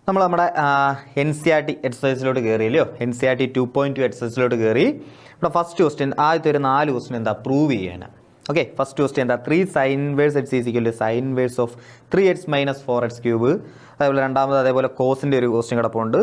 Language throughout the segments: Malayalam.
നമ്മുടെ എൻ സി ആർ ടി എക്സസൈസിലോട്ട് കയറിയല്ലോ. എൻ സി ആർ ടി 2.2 എക്സസൈസിലോട്ട് കയറി. ഇവിടെ ഫസ്റ്റ് ക്വസ്റ്റ്യൻ, ആദ്യത്തെ ഒരു 4 ക്വസ്റ്റ്യൻ എന്താ പ്രൂവ് ചെയ്യാനാണ്. ഓക്കെ, ഫസ്റ്റ് ക്വസ്റ്റ്യൻ എന്താ, 3 sine inverse x is equal to sine inverse of 3x minus 4x cube. അതേപോലെ രണ്ടാമത് അതേപോലെ കോസിൻ്റെ ഒരു ക്വസ്റ്റ്യൻ കിടപ്പുണ്ട്.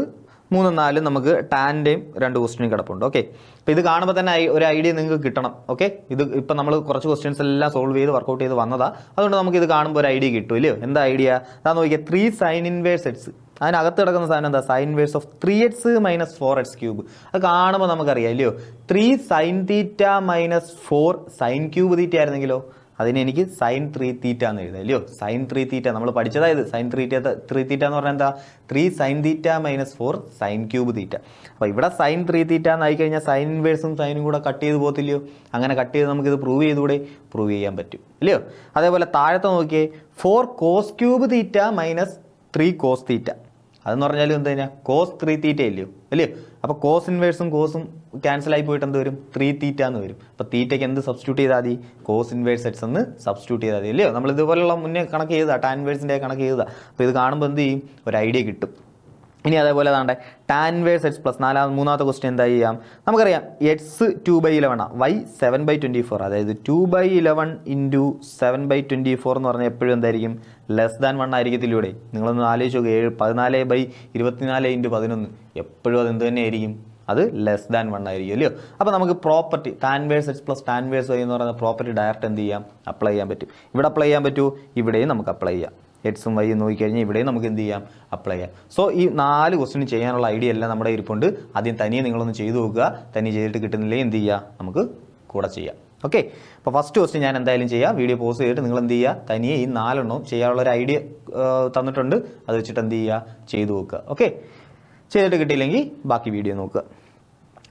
3, 4 നമുക്ക് ടാൻ്റെയും 2 ക്വസ്റ്റ്യനും കിടപ്പുണ്ട്. ഓക്കെ, അപ്പോൾ ഇത് കാണുമ്പോൾ തന്നെ ഒരു ഐഡിയ നിങ്ങൾക്ക് കിട്ടണം. ഓക്കെ, ഇത് ഇപ്പം നമ്മൾ കുറച്ച് ക്വസ്റ്റ്യൻസ് എല്ലാം സോൾവ് ചെയ്ത് വർക്കൗട്ട് ചെയ്ത് വന്നതാണ്. അതുകൊണ്ട് നമുക്ക് ഇത് കാണുമ്പോൾ ഒരു ഐഡിയ കിട്ടും ഇല്ലയോ. എന്താ ഐഡിയ? അതാ നോക്കിയാൽ 3 സൈൻ ഇൻവേഴ്സ് എക്സ്, അതിനകത്ത് കിടക്കുന്ന സാധനം എന്താ, sine inverse of 3x minus 4x cube. അത് കാണുമ്പോൾ നമുക്കറിയാം ഇല്ലയോ, 3 sine theta minus 4 sine cube theta ആയിരുന്നെങ്കിലോ അതിന് എനിക്ക് സൈൻ 3 തീറ്റ എന്ന് എഴുതാം ഇല്ലയോ. സൈൻ 3 തീറ്റ നമ്മൾ പഠിച്ചതായത് സൈൻ 3 തീറ്റ എന്ന് പറഞ്ഞാൽ എന്താ, 3 sine theta minus 4 sine cube തീറ്റ. അപ്പോൾ ഇവിടെ സൈൻ 3 തീറ്റ എന്നായി കഴിഞ്ഞാൽ സൈൻ ഇൻവേഴ്സും സൈനും കൂടെ കട്ട് ചെയ്ത് പോകത്തില്ലയോ. അങ്ങനെ കട്ട് ചെയ്ത് നമുക്കിത് പ്രൂവ് ചെയ്തുകൂടെ, പ്രൂവ് ചെയ്യാൻ പറ്റും ഇല്ലയോ. അതേപോലെ താഴത്തെ നോക്കിയേ, 4 cos cube theta minus 3 cos theta. അതെന്ന് പറഞ്ഞാലും എന്താ കഴിഞ്ഞാൽ കോസ് 3 തീറ്റ ഇല്ലയോ അല്ലയോ. അപ്പോൾ കോസ് ഇൻവേഴ്സും കോസും ക്യാൻസൽ ആയി പോയിട്ട് എന്ത് വരും, 3 തീറ്റ എന്ന് വരും. അപ്പോൾ തീറ്റയ്ക്ക് എന്ത് സബ്സ്റ്റിറ്റ്യൂട്ട് ചെയ്താൽ മതി, കോസ് ഇൻവേഴ്സ് എക്സ് എന്ന് സബ്സ്റ്റിറ്റ്യൂട്ട് ചെയ്താൽ മതി ഇല്ലയോ. നമ്മൾ ഇതുപോലുള്ള മുന്നേ കണക്ക് ചെയ്താൽ ടാൻ ഇൻവേഴ്സിൻ്റെ കണക്ക് ചെയ്താൽ. അപ്പോൾ ഇത് കാണുമ്പോൾ എന്ത് ചെയ്യും, ഒരു ഐഡിയ കിട്ടും. ഇനി അതേപോലെ താണ്ടെ ടാൻ ഇൻവേഴ്സ് എക്സ് പ്ലസ് മൂന്നാമത്തെ ക്വസ്റ്റ്യൻ എന്താ ചെയ്യാം, നമുക്കറിയാം എക്സ് 2/11 വൈ 7/24. അതായത് 2/11 ഇൻറ്റു 7/24 എന്ന് പറഞ്ഞാൽ എപ്പോഴും എന്തായിരിക്കും, ലെസ് ദാൻ 1 ആയിരിക്കത്തിലൂടെ. നിങ്ങളൊന്ന് ആലോചിച്ച് നോക്കുക, 14/24 ഇൻറ്റു 11 എപ്പോഴും അത് എന്ത് തന്നെ ആയിരിക്കും, അത് ലെസ് ദാൻ 1 ആയിരിക്കും അല്ലയോ. അപ്പോൾ നമുക്ക് property tan inverse x plus tan inverse y എന്ന് പറയുന്ന പ്രോപ്പർട്ടി ഡയറക്റ്റ് എന്ത് ചെയ്യാം, അപ്ലൈ ചെയ്യാൻ പറ്റും. ഇവിടെ അപ്ലൈ ചെയ്യാൻ പറ്റൂ, ഇവിടെയും നമുക്ക് അപ്ലൈ ചെയ്യാം. എക്സും വൈയും നോക്കിക്കഴിഞ്ഞാൽ ഇവിടെയും നമുക്ക് എന്ത് ചെയ്യാം, അപ്ലൈ ചെയ്യാം. സോ ഈ 4 ക്വസ്റ്റ്യൻ ചെയ്യാനുള്ള ഐഡിയ എല്ലാം നമ്മുടെ ഇരിപ്പുണ്ട്. ആദ്യം തനിയെ നിങ്ങളൊന്ന് ചെയ്തു നോക്കുക. തനിയെ ചെയ്തിട്ട് കിട്ടുന്നില്ലേ എന്ത് ചെയ്യുക, നമുക്ക് കൂടെ ചെയ്യാം. ഓക്കെ, അപ്പോൾ ഫസ്റ്റ് ക്വസ്റ്റ്യൻ ഞാൻ എന്തായാലും ചെയ്യാം. വീഡിയോ പോസ് ചെയ്തിട്ട് നിങ്ങൾ എന്ത് ചെയ്യുക, തനിയെ ഈ 4 എണ്ണവും ചെയ്യാനുള്ള ഒരു ഐഡിയ തന്നിട്ടുണ്ട്. അത് വെച്ചിട്ട് എന്ത് ചെയ്യുക, ചെയ്തു നോക്കുക. ഓക്കെ, ചെയ്തിട്ട് കിട്ടിയില്ലെങ്കിൽ ബാക്കി വീഡിയോ നോക്കുക.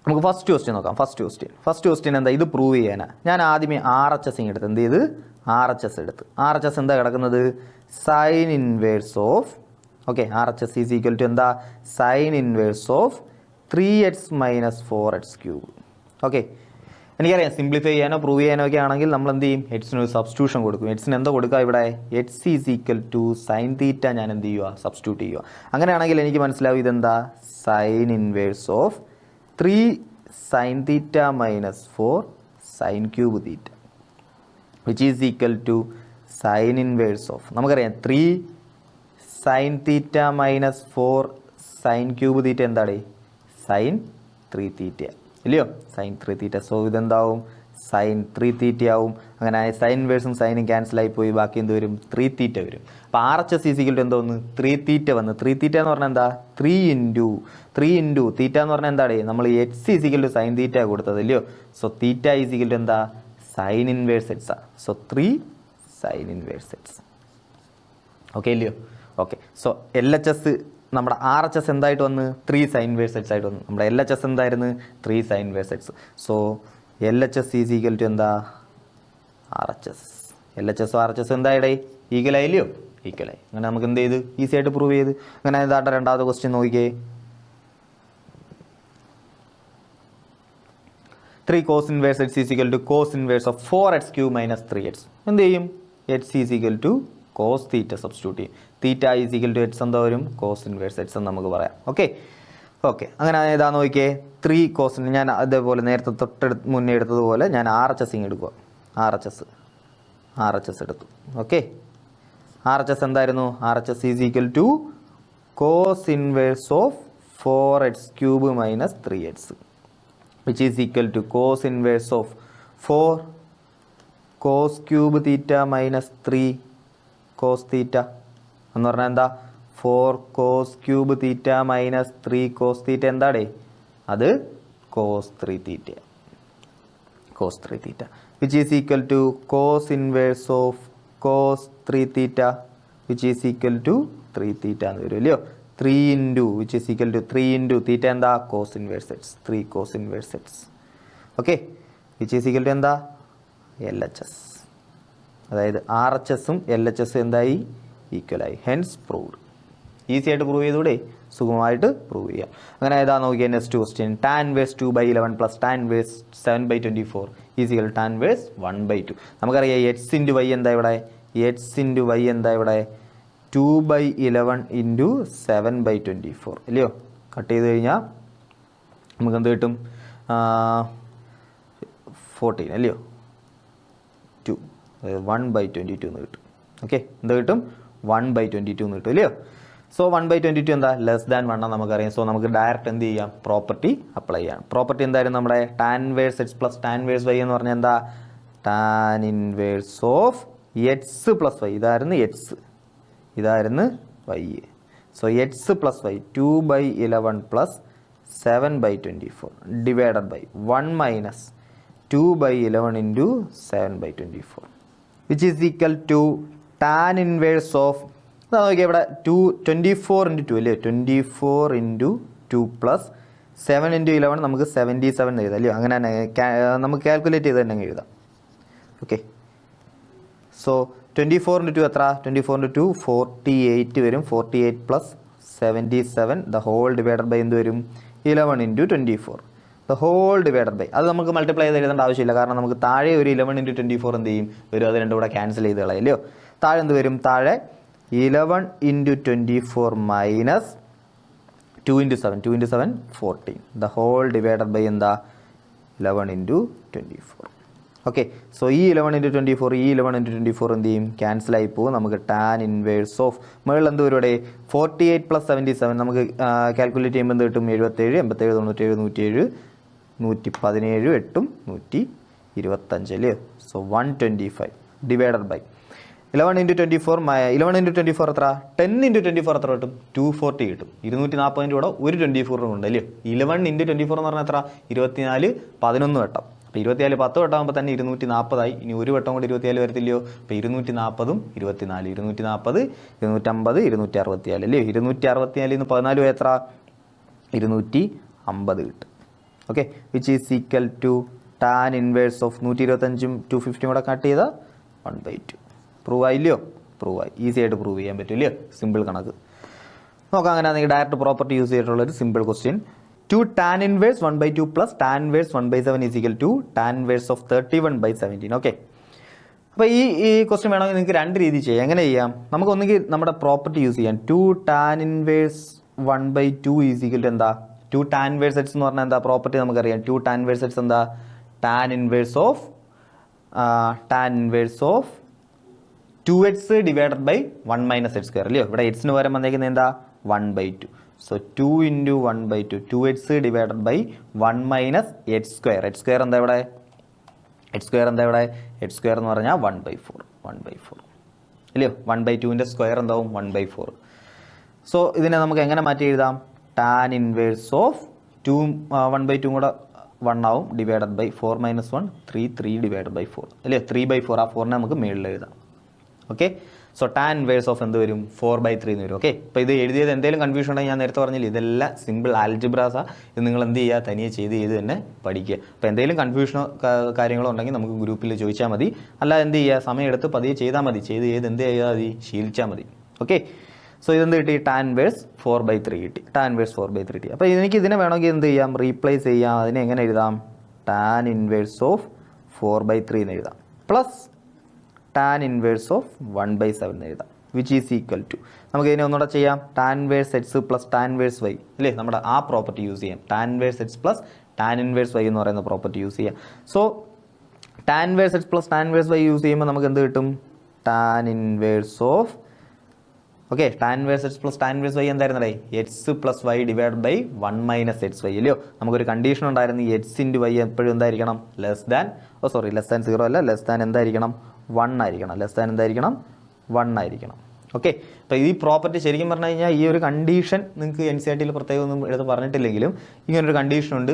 നമുക്ക് ഫസ്റ്റ് ക്വസ്റ്റ്യൻ നോക്കാം. ഫസ്റ്റ് ക്വസ്റ്റ്യൻ എന്താ, ഇത് പ്രൂവ് ചെയ്യാനാണ്. ഞാൻ ആദ്യമേ RHS എടുത്ത് എന്ത് ചെയ്ത്, RHS എടുത്ത്. RHS എന്താ കിടക്കുന്നത്, sine inverse of, okay, RHS is equal to എന്താ, sine inverse of 3x minus 4x cube. Okay, എനിക്കറിയാം സിംപ്ലിഫൈ ചെയ്യാനോ പ്രൂവ് ചെയ്യാനോ ഒക്കെ ആണെങ്കിൽ നമ്മൾ എന്ത് ചെയ്യും, എക്സിന് ഒരു സബ്സ്റ്റിറ്റ്യൂഷൻ കൊടുക്കും. എക്സിന് എന്താ കൊടുക്കുക, ഇവിടെ x is equal to sine theta ഞാൻ എന്ത് ചെയ്യുക, സബ്സ്റ്റിറ്റ്യൂട്ട് ചെയ്യുക. അങ്ങനെയാണെങ്കിൽ എനിക്ക് മനസ്സിലാവും ഇതെന്താ, sine inverse of 3 sine theta minus 4 sine cube theta which is equal to sine inverse of, നമുക്കറിയാം 3 sine theta minus 4 sine cube theta എന്താണ്, സൈൻ 3 തീറ്റ ഇല്ലയോ, സൈൻ 3 തീറ്റ. സോ ഇതെന്താവും, സൈൻ 3 തീറ്റ ആവും. അങ്ങനെ സൈൻ ഇൻവേഴ്സും സൈനും ക്യാൻസലായി പോയി, ബാക്കി എന്ത് വരും, 3 തീറ്റ വരും. അപ്പോൾ RHS ഈസിക്കൽ ടു എന്തോന്ന്, 3 തീറ്റ വന്ന്. 3 തീറ്റ എന്ന് പറഞ്ഞാൽ എന്താ, 3 ഇൻറ്റു തീറ്റ എന്ന് പറഞ്ഞാൽ എന്താണ്, നമ്മൾ x is equal to sine theta കൊടുത്തത് ഇല്ലയോ. സോ തീറ്റ ഈസിക്കൽ ടു എന്താ, sine inverse x. So 3 sine inverse x. Okay ഇല്ലയോ. ഓക്കെ, സോ LHS നമ്മുടെ RHS എന്തായിട്ട് വന്ന്, 3 സൈൻ ഇൻവേഴ്സ് എക്സ് ആയിട്ട് വന്നു. നമ്മുടെ LHS എന്തായിരുന്നു, 3 sine inverse x. So LHS is equal to എന്താ, RHS. RHS എന്തായിടേ, ഈക്വലായില്ലയോ, ഈക്വലായി. അങ്ങനെ നമുക്ക് എന്ത് ചെയ്ത്, ഈസി ആയിട്ട് പ്രൂവ് ചെയ്ത്. അങ്ങനെ ഇതായിട്ട് രണ്ടാമത്തെ ക്വസ്റ്റ്യൻ നോക്കിയേ, 3 cos inverse x is equal to cos inverse of 4x cube minus 3x. എന്ത് ചെയ്യും, x is equal to cos theta substitute ചെയ്യും. Theta is equal to x എന്താ വരും, കോസ് ഇൻവേഴ്സ് എക്സ് എന്ന് നമുക്ക് പറയാം. ഓക്കെ അങ്ങനെ ഏതാ നോക്കിയേ, 3 കോസിന് ഞാൻ അതേപോലെ നേരത്തെ മുന്നേ എടുത്തതുപോലെ ഞാൻ RHS എടുക്കുക. RHS എടുത്തു. ഓക്കെ, RHS എന്തായിരുന്നു, RHS is equal to cos inverse of 4x cube minus 3x which is equal to cos inverse of 4 cos cube theta minus 3 cos theta എന്ന് പറഞ്ഞാൽ എന്താ, 4 cos cube theta minus 3 cos theta എന്താടേ, അത് cos 3 theta which is equal to cos inverse of cos 3 theta which is equal to 3 theta എന്ന് വരും ഇല്ലയോ. 3 into which is equal to 3 into theta എന്താ, cos inverse x. 3 cos inverse x. Okay, which is equal to എന്താ, LHS. അതായത് RHSഉം LHSഉം എന്തായി, ഈക്വലായി. Hence proved. ഈസി ആയിട്ട് പ്രൂവ് ചെയ്തൂടെ, സുഖമായിട്ട് പ്രൂവ് ചെയ്യാം. അങ്ങനെ ഏതാ നോക്കിയാൽ next question, tan inverse 2/11 plus tan inverse 7/24 is equal tan inverse 1/2. നമുക്കറിയാം എക്സ് ഇൻറ്റു വൈ എന്താ ഇവിടെ, എക്സ് ഇൻറ്റു വൈ എന്താ ഇവിടെ, 2/11 ഇൻറ്റു 7/24 അല്ലയോ? കട്ട് ചെയ്ത് കഴിഞ്ഞാൽ നമുക്ക് എന്ത് കിട്ടും? 14 അല്ലയോ? 2 അതായത് 1/22 എന്ന് കിട്ടും. ഓക്കെ, എന്ത് കിട്ടും? 1/22 എന്ന് കിട്ടും അല്ലയോ? സോ 1/22 എന്താ? ലെസ് ദാൻ 1 ആണ് നമുക്കറിയാം. സോ നമുക്ക് ഡയറക്റ്റ് എന്ത് ചെയ്യാം? പ്രോപ്പർട്ടി അപ്ലൈ ചെയ്യാം. പ്രോപ്പർട്ടി എന്തായാലും നമ്മുടെ tan inverse x plus tan inverse y എന്ന് പറഞ്ഞാൽ എന്താ? Tan inverse of x plus y. ഇതായിരുന്നു എക്സ്, ഇതായിരുന്നു y. So x plus y 2/11 plus 7/24 divided by 1 minus 2/11 into 7/24 which is equal to tan inverse of, നോക്കിയാൽ ഇവിടെ 24 ഇൻറ്റു 2 അല്ലയോ? 24 ഇൻറ്റു 2 പ്ലസ് 7 ഇൻറ്റു 11 നമുക്ക് 77 എഴുതാം അല്ലയോ? അങ്ങനെ തന്നെ നമുക്ക് കാൽക്കുലേറ്റ് ചെയ്ത് തന്നെ എഴുതാം. ഓക്കെ, സോ 24 ഇൻറ്റു 2 എത്ര? 24 ഇൻറ്റു 2 48 വരും. 48 plus 77 the whole divided by എന്ത് വരും? 11 into 24 the whole divided by. അത് നമുക്ക് മൾട്ടിപ്ലൈ ചെയ്ത് എഴുതേണ്ട ആവശ്യമില്ല, കാരണം നമുക്ക് താഴെ ഒരു 11 ഇൻറ്റു 24 എന്ത് ചെയ്യും? വരും. അത് രണ്ടും കൂടെ ക്യാൻസൽ ചെയ്ത് കളയല്ലോ. താഴെ എന്ത് വരും? താഴെ 11 into 24 minus 2 into 7 2 into 7 14 the whole divided by എന്താ? 11 ഇൻറ്റു 24. ഓക്കെ, സോ ഈ 11 ഇൻറ്റു 24 ഈ 11 ഇൻറ്റു 24 എന്ത് ചെയ്യും? ക്യാൻസൽ ആയി പോകും. നമുക്ക് ടാൻ ഇൻവേഴ്സ് ഓഫ് മുകളിൽ എന്ത് വരും? ഇവിടെ 48 പ്ലസ് 77 നമുക്ക് കാൽക്കുലേറ്റ് ചെയ്യുമ്പോൾ എന്ത് കിട്ടും? 77 87 97 107 117 8 125 അല്ലേ? So 125 divided by 11 into 24 11 into 24 എത്ര? 10 ഇൻറ്റു 24 എത്ര കിട്ടും? 240 കിട്ടും. 240 കൂടെ ഒരു 24 ഉണ്ട് അല്ലയോ? 11 ഇൻറ്റു 24 എന്ന് പറഞ്ഞാൽ എത്ര? 24 11 വട്ടം. അപ്പോൾ 24 10 വട്ടമാകുമ്പോൾ തന്നെ 240 ഇനി ഒരു വട്ടം കൂടി 24 വരത്തില്ലയോ? അപ്പോൾ 240 24 240 250 264 അല്ലയോ? 264 നിന്ന് 14 എത്ര? 250 കിട്ടും. Okay, which is equal to tan inverse of 125 250 കൂടെ കട്ട് ചെയ്താൽ 1/2. പ്രൂവ് ആയില്ലയോ? പ്രൂവ് ആയി. ഈസി ആയിട്ട് പ്രൂവ് ചെയ്യാൻ പറ്റില്ലയോ? സിമ്പിൾ കണക്ക് നോക്കാം. അങ്ങനെ നിങ്ങൾ ഡയറക്റ്റ് പ്രോപ്പർട്ടി യൂസ് ചെയ്തിട്ടുള്ളൊരു simple question. 2 tan inverse 1/2 plus tan inverse 1/7 is equal to tan inverse of 31/17. Okay, അപ്പോൾ ഈ ക്വസ്റ്റ്യൻ വേണമെങ്കിൽ നിങ്ങൾക്ക് രണ്ട് രീതി ചെയ്യാം. എങ്ങനെ ചെയ്യാം? നമുക്ക് ഒന്നുകിൽ നമ്മുടെ പ്രോപ്പർട്ടി യൂസ് ചെയ്യാം. 2 tan inverse 1/2 is equal to എന്താ? 2 tan inverse x എന്ന് പറഞ്ഞാൽ എന്താ? പ്രോപ്പർട്ടി നമുക്കറിയാം. 2 tan inverse x എന്താ? tan inverse of 2x divided by 1 minus h square അല്ലയോ? ഇവിടെ എക്സിന് പകരം വന്നേക്കുന്നത് എന്താ? 1/2. So 2 into 1/2 2x divided by 1 minus h square. H square എന്താ ഇവിടെ? എച്ച് സ്ക്വയർ എന്താ ഇവിടെ? എച്ച് സ്ക്വയർ എന്ന് പറഞ്ഞാൽ 1/4 അല്ലയോ? 1/2ൻ്റെ സ്ക്വയർ എന്താവും? 1/4. സോ ഇതിനെ നമുക്ക് എങ്ങനെ മാറ്റി എഴുതാം? ടാൻ ഇൻവേഴ്സ് ഓഫ് 1/2 കൂടെ 1 ആവും divided by 4 minus 1 3 divided by 4 അല്ലേ? 3/4. ആ 4നെ നമുക്ക് മേളിൽ എഴുതാം. Okay, so tan inverse of എന്ത് വരും? 4/3 എന്ന് വരും. ഓക്കെ, അപ്പോൾ ഇത് എഴുതിയത് എന്തെങ്കിലും കൺഫ്യൂഷൻ ഉണ്ടെങ്കിൽ ഞാൻ നേരത്തെ പറഞ്ഞില്ല, ഇതെല്ലാം സിമ്പിൾ ആൽജിബ്രാസാ. ഇത് നിങ്ങൾ എന്ത് ചെയ്യുക? തനിയെ ചെയ്ത് തന്നെ പഠിക്കുക. അപ്പോൾ എന്തെങ്കിലും കൺഫ്യൂഷനോ കാര്യങ്ങളോ ഉണ്ടെങ്കിൽ നമുക്ക് ഗ്രൂപ്പിൽ ചോദിച്ചാൽ മതി. അല്ല എന്ത് ചെയ്യുക? സമയം എടുത്ത് പതിയെ ചെയ്താൽ മതി. എന്ത് ചെയ്താൽ മതി? ശീലിച്ചാൽ മതി. ഓക്കെ, സോ ഇതെന്ത് കിട്ടി? ടാൻ ഇൻവേഴ്സ് 4/3 കിട്ടി. ടാൻ ഇൻവേഴ്സ് 4/3 കിട്ടി. അപ്പോൾ എനിക്ക് ഇതിനെ വേണമെങ്കിൽ എന്ത് ചെയ്യാം? റീപ്ലേസ് ചെയ്യാം. അതിനെ എങ്ങനെ എഴുതാം? ടാൻ ഇൻവേഴ്സ് ഓഫ് 4/3 എന്ന് എഴുതാം പ്ലസ് ടാൻ ഇൻവേഴ്സ് ഓഫ് 1/7 എന്ന് എഴുതാം. വിച്ച് ഈസ് ഈക്വൽ ടു, നമുക്ക് ഇതിനെ ഒന്നുകൂടെ ചെയ്യാം. Tan inverse x plus tan inverse y അല്ലേ? നമ്മുടെ ആ പ്രോപ്പർട്ടി യൂസ് ചെയ്യാം. Tan inverse x plus tan inverse y എന്ന് പറയുന്ന പ്രോപ്പർട്ടി യൂസ് ചെയ്യാം. So tan inverse x plus tan inverse y use ചെയ്യുമ്പോൾ നമുക്ക് എന്ത് കിട്ടും? Tan inverse of okay tan inverse x plus tan inverse y എന്തായിരുന്നല്ലേ? X plus y divide by 1 minus x y അല്ലയോ? നമുക്കൊരു കണ്ടീഷൻ ഉണ്ടായിരുന്നു. എക്സ് ഇൻറ്റു വൈ എപ്പോഴും എന്തായിരിക്കണം? ലെസ് ദാൻ 0 അല്ല, ലെസ് ദാൻ എന്തായിരിക്കണം? 1 ആയിരിക്കണം. ലെസ് ദാൻ എന്തായിരിക്കണം? 1 ആയിരിക്കണം. ഓക്കെ, അപ്പോൾ ഈ പ്രോപ്പർട്ടി ശരിക്കും പറഞ്ഞു കഴിഞ്ഞാൽ ഈ ഒരു കണ്ടീഷൻ നിങ്ങൾക്ക് NCERT പ്രത്യേകം ഒന്നും എടുത്ത് പറഞ്ഞിട്ടില്ലെങ്കിലും ഇങ്ങനൊരു കണ്ടീഷൻ ഉണ്ട്.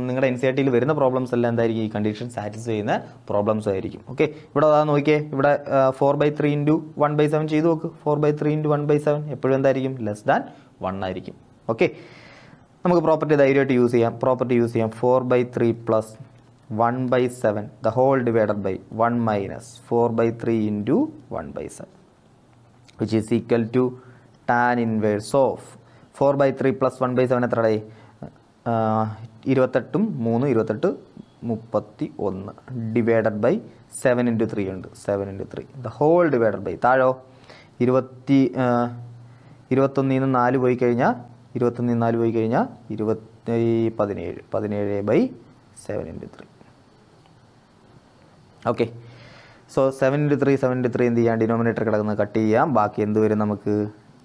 നിങ്ങളുടെ NCERT വരുന്ന പ്രോബ്ലംസ് എല്ലാം എന്തായിരിക്കും? ഈ കണ്ടീഷൻ സാറ്റിസ്ഫൈ ചെയ്യുന്ന പ്രോബ്ലംസ് ആയിരിക്കും. ഓക്കെ, ഇവിടെ അതാ നോക്കിയേ, ഇവിടെ 4/3 ഇൻറ്റു 1/7 ചെയ്ത് നോക്ക്. 4/3 ഇൻറ്റു 1/7 എപ്പോഴും എന്തായിരിക്കും? ലെസ് ദാൻ 1 ആയിരിക്കും. ഓക്കെ, നമുക്ക് പ്രോപ്പർട്ടി ധൈര്യമായിട്ട് യൂസ് ചെയ്യാം. 4/3 plus 1/7 the whole divided by 1 minus 4/3 into 1/7 which is equal to tan inverse of 4/3 plus 1/7 എത്രയായി? 28 31 ഡിവൈഡഡ് ബൈ 7 ഇൻറ്റു 3 ഉണ്ട്. 7 into 3 the whole divided by താഴോ 21 4 പോയി കഴിഞ്ഞാൽ 17/7 ഓക്കെ. സോ 7 എന്ത് ചെയ്യാം, ഡിനോമിനേറ്റർ കിടക്കുന്നത് കട്ട് ചെയ്യാം. ബാക്കി എന്ത് വരും നമുക്ക്,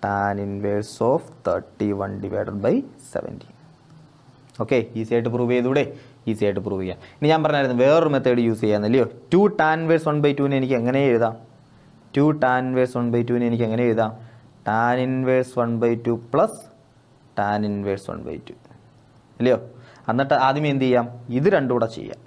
tan inverse of 31/17. Okay, easy ആയിട്ട് പ്രൂവ് ചെയ്തൂടെ, ഈസി ആയിട്ട് പ്രൂവ് ചെയ്യാം. ഇനി ഞാൻ പറഞ്ഞായിരുന്നു വേറൊരു മെത്തേഡ് യൂസ് ചെയ്യാമെന്നല്ലയോ. 2 tan ഇൻവേഴ്സ് 1/2 എനിക്ക് എങ്ങനെ എഴുതാം, 2 tan ഇൻവേഴ്സ് 1/2 എനിക്ക് എങ്ങനെ എഴുതാം, tan inverse 1/2 plus tan inverse 1/2 അല്ലയോ. എന്നിട്ട് ആദ്യമേ എന്ത് ചെയ്യാം, ഇത് രണ്ടും കൂടെ ചെയ്യാം,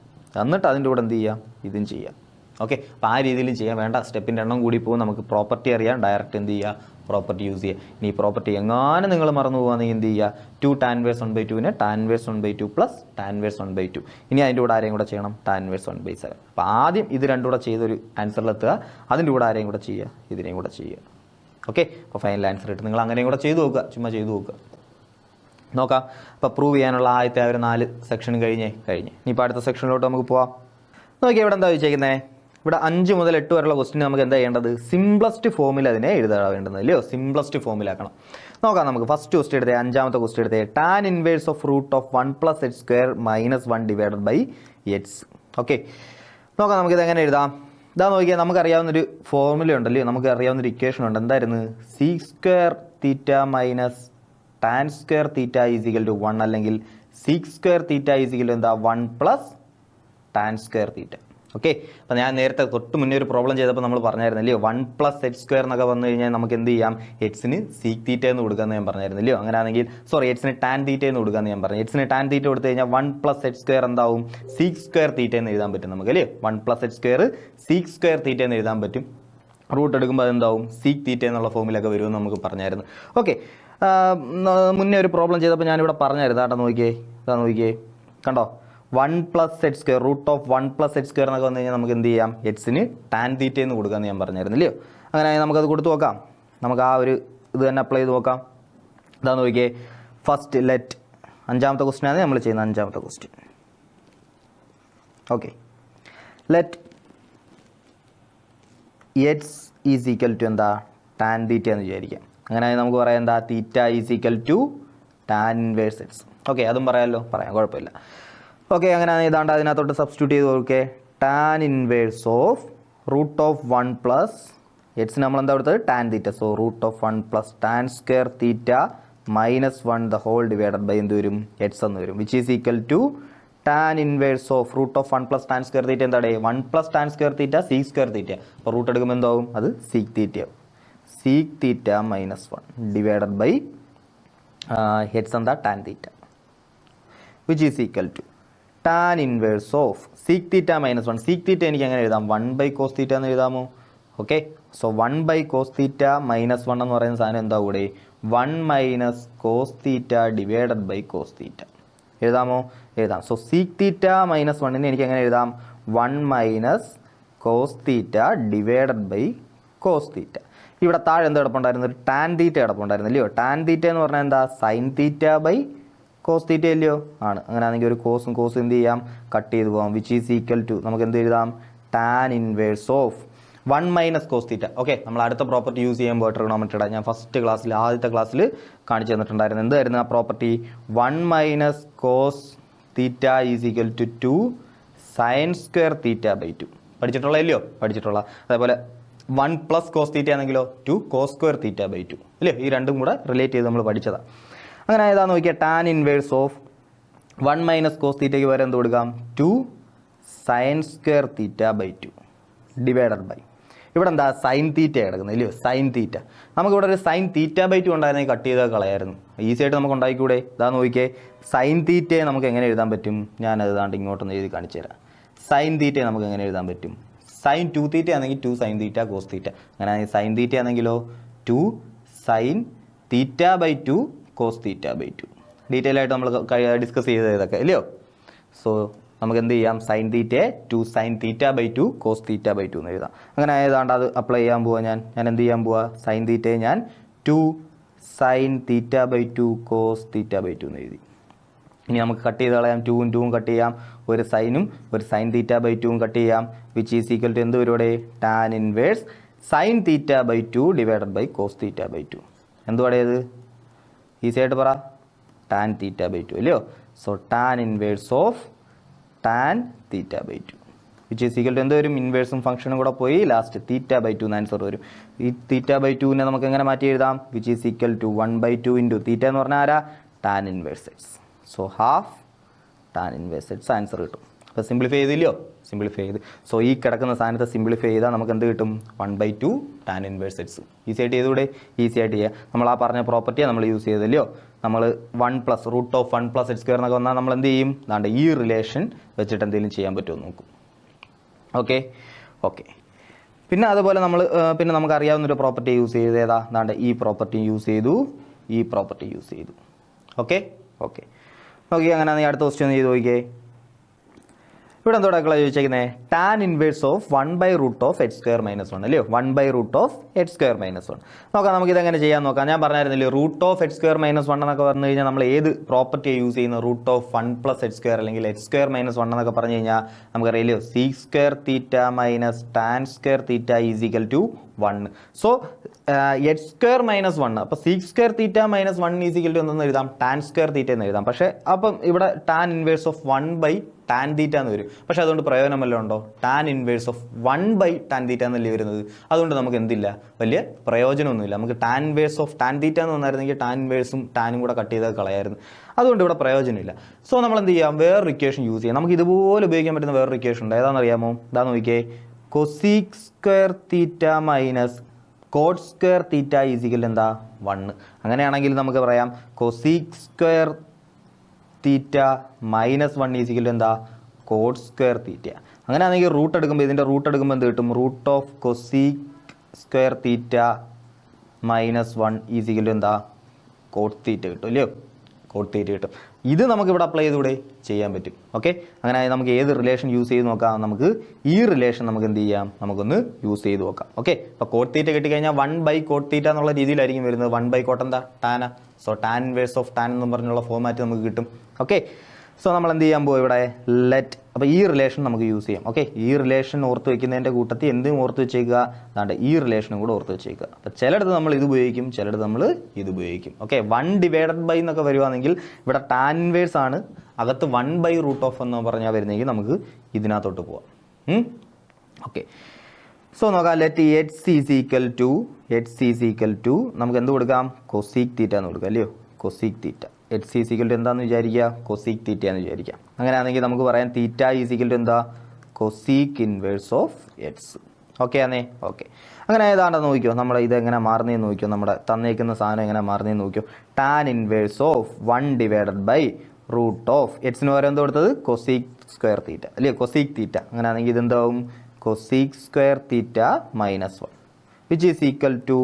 എന്നിട്ട് അതിൻ്റെ കൂടെ എന്ത് ചെയ്യാം, ഇതും ചെയ്യാം. ഓക്കെ, അപ്പോൾ ആ രീതിയിലും ചെയ്യാം. വേണ്ട, സ്റ്റെപ്പിൻ്റെ എണ്ണം കൂടി പോകും. നമുക്ക് പ്രോപ്പർട്ടി അറിയാം, ഡയറക്റ്റ് എന്ത് ചെയ്യുക, പ്രോപ്പർട്ടി യൂസ് ചെയ്യുക. ഇനി ഈ പ്രോപ്പർട്ടി എങ്ങാനും നിങ്ങൾ മറന്നു പോകുകയാണെങ്കിൽ എന്ത് ചെയ്യുക, 2 tan inverse 1/2 tan inverse 1/2 plus tan inverse 1/2. ഇനി അതിൻ്റെ കൂടെ ആരെയും കൂടെ ചെയ്യണം, tan ഇൻവേഴ്സ് 1/7. അപ്പോൾ ആദ്യം ഇത് രണ്ടും കൂടെ ചെയ്തൊരു ആൻസറിലെത്തുക, അതിൻ്റെ കൂടെ ആരെയും കൂടെ ചെയ്യുക, ഇതിനെയും കൂടെ ചെയ്യുക. ഓക്കെ, അപ്പോൾ ഫൈനൽ ആൻസർ ഇട്ട് നിങ്ങൾ അങ്ങനെയും കൂടെ ചെയ്ത് നോക്കുക, ചുമ്മാ ചെയ്ത് നോക്കുക. നോക്കാം. അപ്പോൾ പ്രൂവ് ചെയ്യാനുള്ള ആദ്യത്തെ ഒരു 4 സെക്ഷൻ കഴിഞ്ഞ് ഇനിയിപ്പോൾ അടുത്ത സെക്ഷനിലോട്ട് നമുക്ക് പോവാം. നോക്കിയാൽ ഇവിടെ എന്താ ചോദിച്ചേക്കുന്നത്, ഇവിടെ 5 മുതൽ 8 വരെയുള്ള ക്വസ്റ്റിന് നമുക്ക് എന്താ ചെയ്യേണ്ടത്, സിംപ്ലസ്റ്റ് ഫോമിൽ അതിനെ എഴുതാൻ വേണ്ടത് അല്ലയോ, സിംപ്ലസ്റ്റ് ഫോമിലാക്കണം. നോക്കാം നമുക്ക്. ഫസ്റ്റ് ക്വസ്റ്റ് എടുത്തേ, 5ാമത്തെ ക്വസ്റ്റ് എടുത്തേ, tan inverse of root of 1 + h² - 1 / x. Okay, നോക്കാം നമുക്കിത് എങ്ങനെ എഴുതാം. ഇതാ നോക്കിയാൽ നമുക്കറിയാവുന്നൊരു ഫോർമുല ഉണ്ടല്ലോ, നമുക്ക് അറിയാവുന്നൊരു ഇക്വേഷൻ ഉണ്ട്. എന്തായിരുന്നു, sec² θ - tan² θ = 1, അല്ലെങ്കിൽ sec² θ = എന്താ 1 + tan² θ. ഓക്കെ, അപ്പോൾ ഞാൻ നേരത്തെ തൊട്ട് മുന്നേ ഒരു പ്രോബ്ലം ചെയ്തപ്പോൾ നമ്മൾ പറഞ്ഞായിരുന്നല്ലോ, 1 + h² എന്നൊക്കെ വന്നു കഴിഞ്ഞാൽ നമുക്ക് എന്ത് ചെയ്യാം, എക്സിന് sec θ എന്ന് കൊടുക്കാമെന്ന് ഞാൻ പറഞ്ഞായിരുന്നല്ലോ. അങ്ങനെയാണെങ്കിൽ എക്സിന് tan θ എന്ന് കൊടുക്കാമെന്ന് ഞാൻ പറഞ്ഞു. എക്സിന് tan θ കൊടുത്തു കഴിഞ്ഞാൽ 1 + h² എന്താവും, sec² θ എന്ന് എഴുതാൻ പറ്റും നമുക്ക് അല്ലേ. 1 + h² sec² θ എന്ന് എഴുതാൻ പറ്റും. റൂട്ട് എടുക്കുമ്പോൾ അതെന്താവും, sec θ എന്നുള്ള ഫോമിലൊക്കെ വരുമെന്ന് നമുക്ക് പറഞ്ഞായിരുന്നു. ഓക്കെ, മുന്നേ ഒരു പ്രോബ്ലം ചെയ്തപ്പോൾ ഞാനിവിടെ പറഞ്ഞായിരുന്നു. അതാ നോക്കിയേ കണ്ടോ, 1 + h², റൂട്ട് ഓഫ് 1 + h² എന്നൊക്കെ വന്നു കഴിഞ്ഞാൽ നമുക്ക് എന്ത് ചെയ്യാം, എക്സിന് tan θ എന്ന് കൊടുക്കാമെന്ന് ഞാൻ പറഞ്ഞായിരുന്നില്ലയോ. അങ്ങനെ നമുക്കത് കൊടുത്തു നോക്കാം. നമുക്ക് ആ ഒരു ഇത് തന്നെ അപ്ലൈ ചെയ്ത് നോക്കാം. ഇതാ നോക്കിയേ, ഫസ്റ്റ് ലെറ്റ് 5ാമത്തെ ക്വസ്റ്റ്യനാണ് നമ്മൾ ചെയ്യുന്നത്, 5ാമത്തെ question. Okay, let x is equal to എന്താ, tan θ എന്ന് വിചാരിക്കാം. അങ്ങനെ നമുക്ക് പറയാം എന്താ, θ is equal to tan inverse x. Okay, അതും പറയാമല്ലോ, പറയാം, കുഴപ്പമില്ല. ഓക്കെ, അങ്ങനെ ഇതാണ്ട് അതിനകത്തോട്ട് സബ്സ്റ്റിറ്റ്യൂട്ട് ചെയ്ത് കൊടുക്കേ, tan inverse of root of 1 + x നമ്മൾ എന്താ കൊടുത്തത്, tan θ. So root of 1 + tan² θ - 1 the whole divided by എന്ത് വരും, എക്സ് എന്ന് വരും, which is equal to tan inverse of root of 1 + tan² θ എന്താടേ, 1 + tan² θ sec² θ. അപ്പോൾ റൂട്ട് എടുക്കുമ്പോൾ എന്താവും, അത് sec θ ആവും. sec θ - 1 ഡിവൈഡഡ് ബൈ എക്സ് എന്താ, tan θ, which is equal to tan inverse of sec θ - 1. sec θ എനിക്ക് എങ്ങനെ എഴുതാം, 1/cos θ എന്ന് എഴുതാമോ. ഓക്കെ, സോ 1/cos θ - 1 എന്ന് പറയുന്ന സാധനം എന്താ കൂടെ, 1 - cos θ ഡിവൈഡഡ് ബൈ cos θ എഴുതാമോ, എഴുതാം. സോ sec θ - 1 എനിക്ക് എങ്ങനെ എഴുതാം, 1 - cos θ ഡിവൈഡഡ് ബൈ cos θ. ഇവിടെ താഴെ എന്താ കിടപ്പുണ്ടായിരുന്നു, ഒരു tan θ കിടപ്പുണ്ടായിരുന്നല്ലയോ. tan θ എന്ന് പറഞ്ഞാൽ എന്താ, sin θ ബൈ cos θ അല്ലയോ, ആണ്. അങ്ങനെയാണെങ്കിൽ ഒരു കോസും എന്ത് ചെയ്യാം, കട്ട് ചെയ്ത് പോകാം, വിച്ച് ഈസ് ഈക്വൽ ടു നമുക്ക് എന്ത് എഴുതാം, tan inverse of 1 - cos θ. Okay, നമ്മൾ അടുത്ത പ്രോപ്പർട്ടി യൂസ് ചെയ്യുമ്പോൾ ട്രിഗണോമെട്രിയുടെ ഞാൻ ആദ്യത്തെ ക്ലാസ്സിൽ കാണിച്ചു തന്നിട്ടുണ്ടായിരുന്നു. എന്തായിരുന്നു ആ property, 1 - cos θ is equal to 2 sin² θ/2. പഠിച്ചിട്ടുള്ള. അതേപോലെ 1 + cos θ ആണെങ്കിലോ 2 cos² θ/2 അല്ലേ. ഈ രണ്ടും കൂടെ റിലേറ്റ് ചെയ്ത് നമ്മൾ പഠിച്ചതാണ്. അങ്ങനെ ഏതാണെന്ന് നോക്കിയാൽ tan ഇൻവേഴ്സ് ഓഫ് 1 - cos θ വരെ എന്ത് കൊടുക്കാം, 2 sin² θ/2 ഡിവൈഡഡ് ബൈ, ഇവിടെ എന്താ sin θ കിടക്കുന്നത് ഇല്ലയോ, sin θ. നമുക്കിവിടെ ഒരു sin θ/2 ഉണ്ടായിരുന്നെങ്കിൽ കട്ട് ചെയ്താൽ കളയായിരുന്നു, ഈസി ആയിട്ട് നമുക്ക് ഉണ്ടാക്കിക്കൂടെ. ഇതാ നോക്കിയേ, sin θ നമുക്ക് എങ്ങനെ എഴുതാൻ പറ്റും, ഞാനത് താണ്ട് ഇങ്ങോട്ടൊന്ന് എഴുതി കാണിച്ചു തരാം. sin θ നമുക്ക് എങ്ങനെ എഴുതാൻ പറ്റും, sin 2θ ആണെങ്കിൽ 2 sin θ cos θ. അങ്ങനെ sin θ ആണെങ്കിലോ 2 sin θ/2 cos θ/2. ഡീറ്റെയിൽ ആയിട്ട് നമ്മൾ ഡിസ്കസ് ചെയ്തത് ഇതൊക്കെ ഇല്ലയോ. സോ നമുക്ക് എന്ത് ചെയ്യാം, sin θ 2 sin θ/2 cos θ/2 എന്ന് എഴുതാം. അങ്ങനെ ഏതാണ്ട് അത് അപ്ലൈ ചെയ്യാൻ പോവാ. ഞാൻ എന്ത് ചെയ്യാൻ പോവാ, sin θ ഞാൻ 2 sin θ/2 cos θ/2 എന്ന് എഴുതി. ഇനി നമുക്ക് കട്ട് ചെയ്ത് കളയാം, 2 ഉം 2 ഉം കട്ട് ചെയ്യാം, ഒരു സൈനും ഒരു sin θ/2 കട്ട് ചെയ്യാം, വിച്ച് ഈസ് ഈക്വൽ ടു എന്ത് വരും, tan inverse sine theta by 2 divided by cos theta by 2. എന്തുവാടേ ഇത്? ഈസി ആയിട്ട് പറ. ടാൻ തീറ്റ ബൈ 2 അല്ലയോ? So tan inverse of tan theta by 2 which is equal to എന്ത് വരും? ഇൻവേഴ്സും ഫംഗ്ഷനും കൂടെ പോയി ലാസ്റ്റ് തീറ്റ ബൈ 2 ആൻസർ വരും. ഈ തീറ്റ ബൈ 2നെ നമുക്ക് എങ്ങനെ മാറ്റി എഴുതാം? Which is equal to 1/2 into theta എന്ന് പറഞ്ഞാൽ ആരാ? Tan inverse x. So half tan inverse x answer കിട്ടും. അപ്പോൾ സിംപ്ലിഫൈ ചെയ്തില്ലയോ? സിംപ്ലിഫൈ ചെയ്ത്. സോ ഈ കിടക്കുന്ന സാധനത്തെ സിംപ്ലിഫൈ ചെയ്താൽ നമുക്ക് എന്ത് കിട്ടും? 1/2 ടാൻ ഇൻവേഴ്സ് എക്സ്. ഈസി ആയിട്ട് ചെയ്തുകൂടെ? ഈസി ആയിട്ട് ചെയ്യാം. നമ്മൾ ആ പറഞ്ഞ പ്രോപ്പർട്ടിയാണ് നമ്മൾ യൂസ് ചെയ്തല്ലയോ? നമ്മൾ 1 + √(1 + h² എന്നൊക്കെ വന്നാൽ നമ്മൾ എന്ത് ചെയ്യും? അതാണ്ട് ഈ റിലേഷൻ വെച്ചിട്ട് എന്തെങ്കിലും ചെയ്യാൻ പറ്റുമോ നോക്കും. Okay okay. പിന്നെ അതുപോലെ പിന്നെ നമുക്ക് അറിയാവുന്നൊരു പ്രോപ്പർട്ടി യൂസ് ചെയ്ത് ഏതാ? അതാണ്ട് ഈ പ്രോപ്പർട്ടി യൂസ് ചെയ്തു, ഈ പ്രോപ്പർട്ടി യൂസ് ചെയ്തു. Okay okay. നോക്കി അങ്ങനെ അടുത്ത ക്വസ്റ്റ്യൻ ഒന്ന് ചെയ്ത് നോക്കിയേ. ഇവിടെ എന്തോടെ ചോദിച്ചേക്കുന്നത്? ടാൻ ഇൻവേഴ്സ് ഓഫ് 1/√(h² - 1 അല്ലയോ? 1/√(h² - 1. നോക്കാം നമുക്ക് ഇതെങ്ങനെ ചെയ്യാൻ നോക്കാം. ഞാൻ പറഞ്ഞായിരുന്നില്ലേ √(h² - 1 എന്നൊക്കെ പറഞ്ഞു കഴിഞ്ഞാൽ നമ്മൾ ഏത് പ്രോപ്പർട്ടിയാണ് യൂസ് ചെയ്യുന്നത്? √(1 + h²) അല്ലെങ്കിൽ h² - 1 എന്നൊക്കെ പറഞ്ഞു കഴിഞ്ഞാൽ നമുക്കറിയില്ലയോ sec² θ minus tan² θ is equal to 1. So h² - 1 അപ്പോൾ sec² θ minus 1 is equal to എന്തെന്ന് എഴുതാം? tan² θ എന്ന് എഴുതാം. പക്ഷേ അപ്പം ഇവിടെ ടാൻ ഇൻവേഴ്സ് ഓഫ് 1/tan θ എന്ന് വരും. പക്ഷേ അതുകൊണ്ട് പ്രയോജനം വല്ലതും ഉണ്ടോ? ടാൻ ഇൻവേഴ്സ് ഓഫ് 1/tan θ എന്നല്ലേ വരുന്നത്. അതുകൊണ്ട് നമുക്ക് എന്തില്ല? വലിയ പ്രയോജനമൊന്നുമില്ല. നമുക്ക് ടാൻ ഇൻവേഴ്സ് ഓഫ് tan θ എന്ന് വന്നായിരുന്നെങ്കിൽ ടാൻ ഇൻവേഴ്സും ടാനും കൂടെ കട്ട് ചെയ്ത് കളയായിരുന്നു. അതുകൊണ്ട് ഇവിടെ പ്രയോജനമില്ല. സോ നമ്മൾ എന്ത് ചെയ്യാം? വേറൊരു ഇക്വേഷൻ യൂസ് ചെയ്യാം. നമുക്ക് ഇതുപോലെ ഉപയോഗിക്കാൻ പറ്റുന്ന വേറൊരു ഇക്വേഷൻ ഉണ്ട്. ഏതാണെന്നറിയാമോ? ഇതാ നോക്കിയേ. cosec² θ minus cot² θ is equal എന്താ? 1. അങ്ങനെയാണെങ്കിൽ നമുക്ക് പറയാം cosec² θ മൈനസ് 1 ഈസ് ഈക്വൽ എന്താ? cot² θ. അങ്ങനെയാണെങ്കിൽ റൂട്ട് എടുക്കുമ്പോൾ ഇതിൻ്റെ റൂട്ട് എടുക്കുമ്പോൾ എന്ത് കിട്ടും? √(cosec² θ മൈനസ് 1 ഈസ് ഈക്വൽ എന്താ? cot θ കിട്ടും അല്ലയോ? cot θ കിട്ടും. ഇത് നമുക്കിവിടെ അപ്ലൈ ചെയ്തുകൂടെ? ചെയ്യാൻ പറ്റും. ഓക്കെ. അങ്ങനെ നമുക്ക് ഏത് റിലേഷൻ യൂസ് ചെയ്ത് നോക്കാം? നമുക്ക് ഈ റിലേഷൻ നമുക്ക് എന്ത് ചെയ്യാം? നമുക്കൊന്ന് യൂസ് ചെയ്ത് നോക്കാം. ഓക്കെ. അപ്പോൾ cot θ കിട്ടിക്കഴിഞ്ഞാൽ 1/cot θ എന്നുള്ള രീതിയിലായിരിക്കും വരുന്നത്. 1/cot എന്താ? ടാന. So tan inverse of tan എന്ന് പറഞ്ഞുള്ള ഫോമാറ്റ് നമുക്ക് കിട്ടും. ഓക്കെ. സോ നമ്മൾ എന്ത് ചെയ്യാൻ പോകും ഇവിടെ? ലെറ്റ്. അപ്പോൾ ഈ റിലേഷൻ നമുക്ക് യൂസ് ചെയ്യാം. ഓക്കെ. ഈ റിലേഷൻ ഓർത്ത് വെക്കുന്നതിൻ്റെ കൂട്ടത്തിൽ എന്തും ഓർത്ത് വെച്ചേക്കുക. അതാണ്ട് ഈ റിലേഷനും കൂടെ ഓർത്ത് വെച്ചേക്കുക. അപ്പോൾ ചിലയിടത്ത് നമ്മൾ ഇത് ഉപയോഗിക്കും, ചിലയിടത്ത് നമ്മൾ ഇത് ഉപയോഗിക്കും. ഓക്കെ. 1// എന്നൊക്കെ വരുവാണെങ്കിൽ ഇവിടെ ടാൻ ഇൻവേഴ്സ് ആണ്, അകത്ത് 1/√(of) എന്ന് പറഞ്ഞാൽ വരുന്നെങ്കിൽ നമുക്ക് ഇതിനകത്തോട്ട് പോവാം. ഓക്കെ. സോ നോക്കാം. Let h is equal to നമുക്ക് എന്ത് കൊടുക്കാം? cosec θ എന്ന് കൊടുക്കാം അല്ലയോ? cosec θ. h is equal to എന്താണെന്ന് വിചാരിക്കുക? cosec θ എന്ന് വിചാരിക്കാം. അങ്ങനെയാണെങ്കിൽ നമുക്ക് പറയാം തീറ്റ ഈസ് ഈക്വൽ ടു എന്താ? cosec inverse of x. Okay ആണേ? ഓക്കെ. അങ്ങനെ ഏതാണ്ടെന്ന് നോക്കിയോ. നമ്മുടെ ഇത് എങ്ങനെ മാറുന്നതെന്ന് നോക്കിയോ. നമ്മുടെ തന്നേക്കുന്ന സാധനം എങ്ങനെ മാറുന്നതെന്ന് നോക്കിയോ. ടാൻ ഇൻവേഴ്സ് ഓഫ് 1/√(of) എക്സിന് പകരം എന്താ കൊടുത്തത്? cosec² θ അല്ലയോ? cosec θ. അങ്ങനെയാണെങ്കിൽ ഇതെന്താവും? cosec² θ minus 1 which is equal to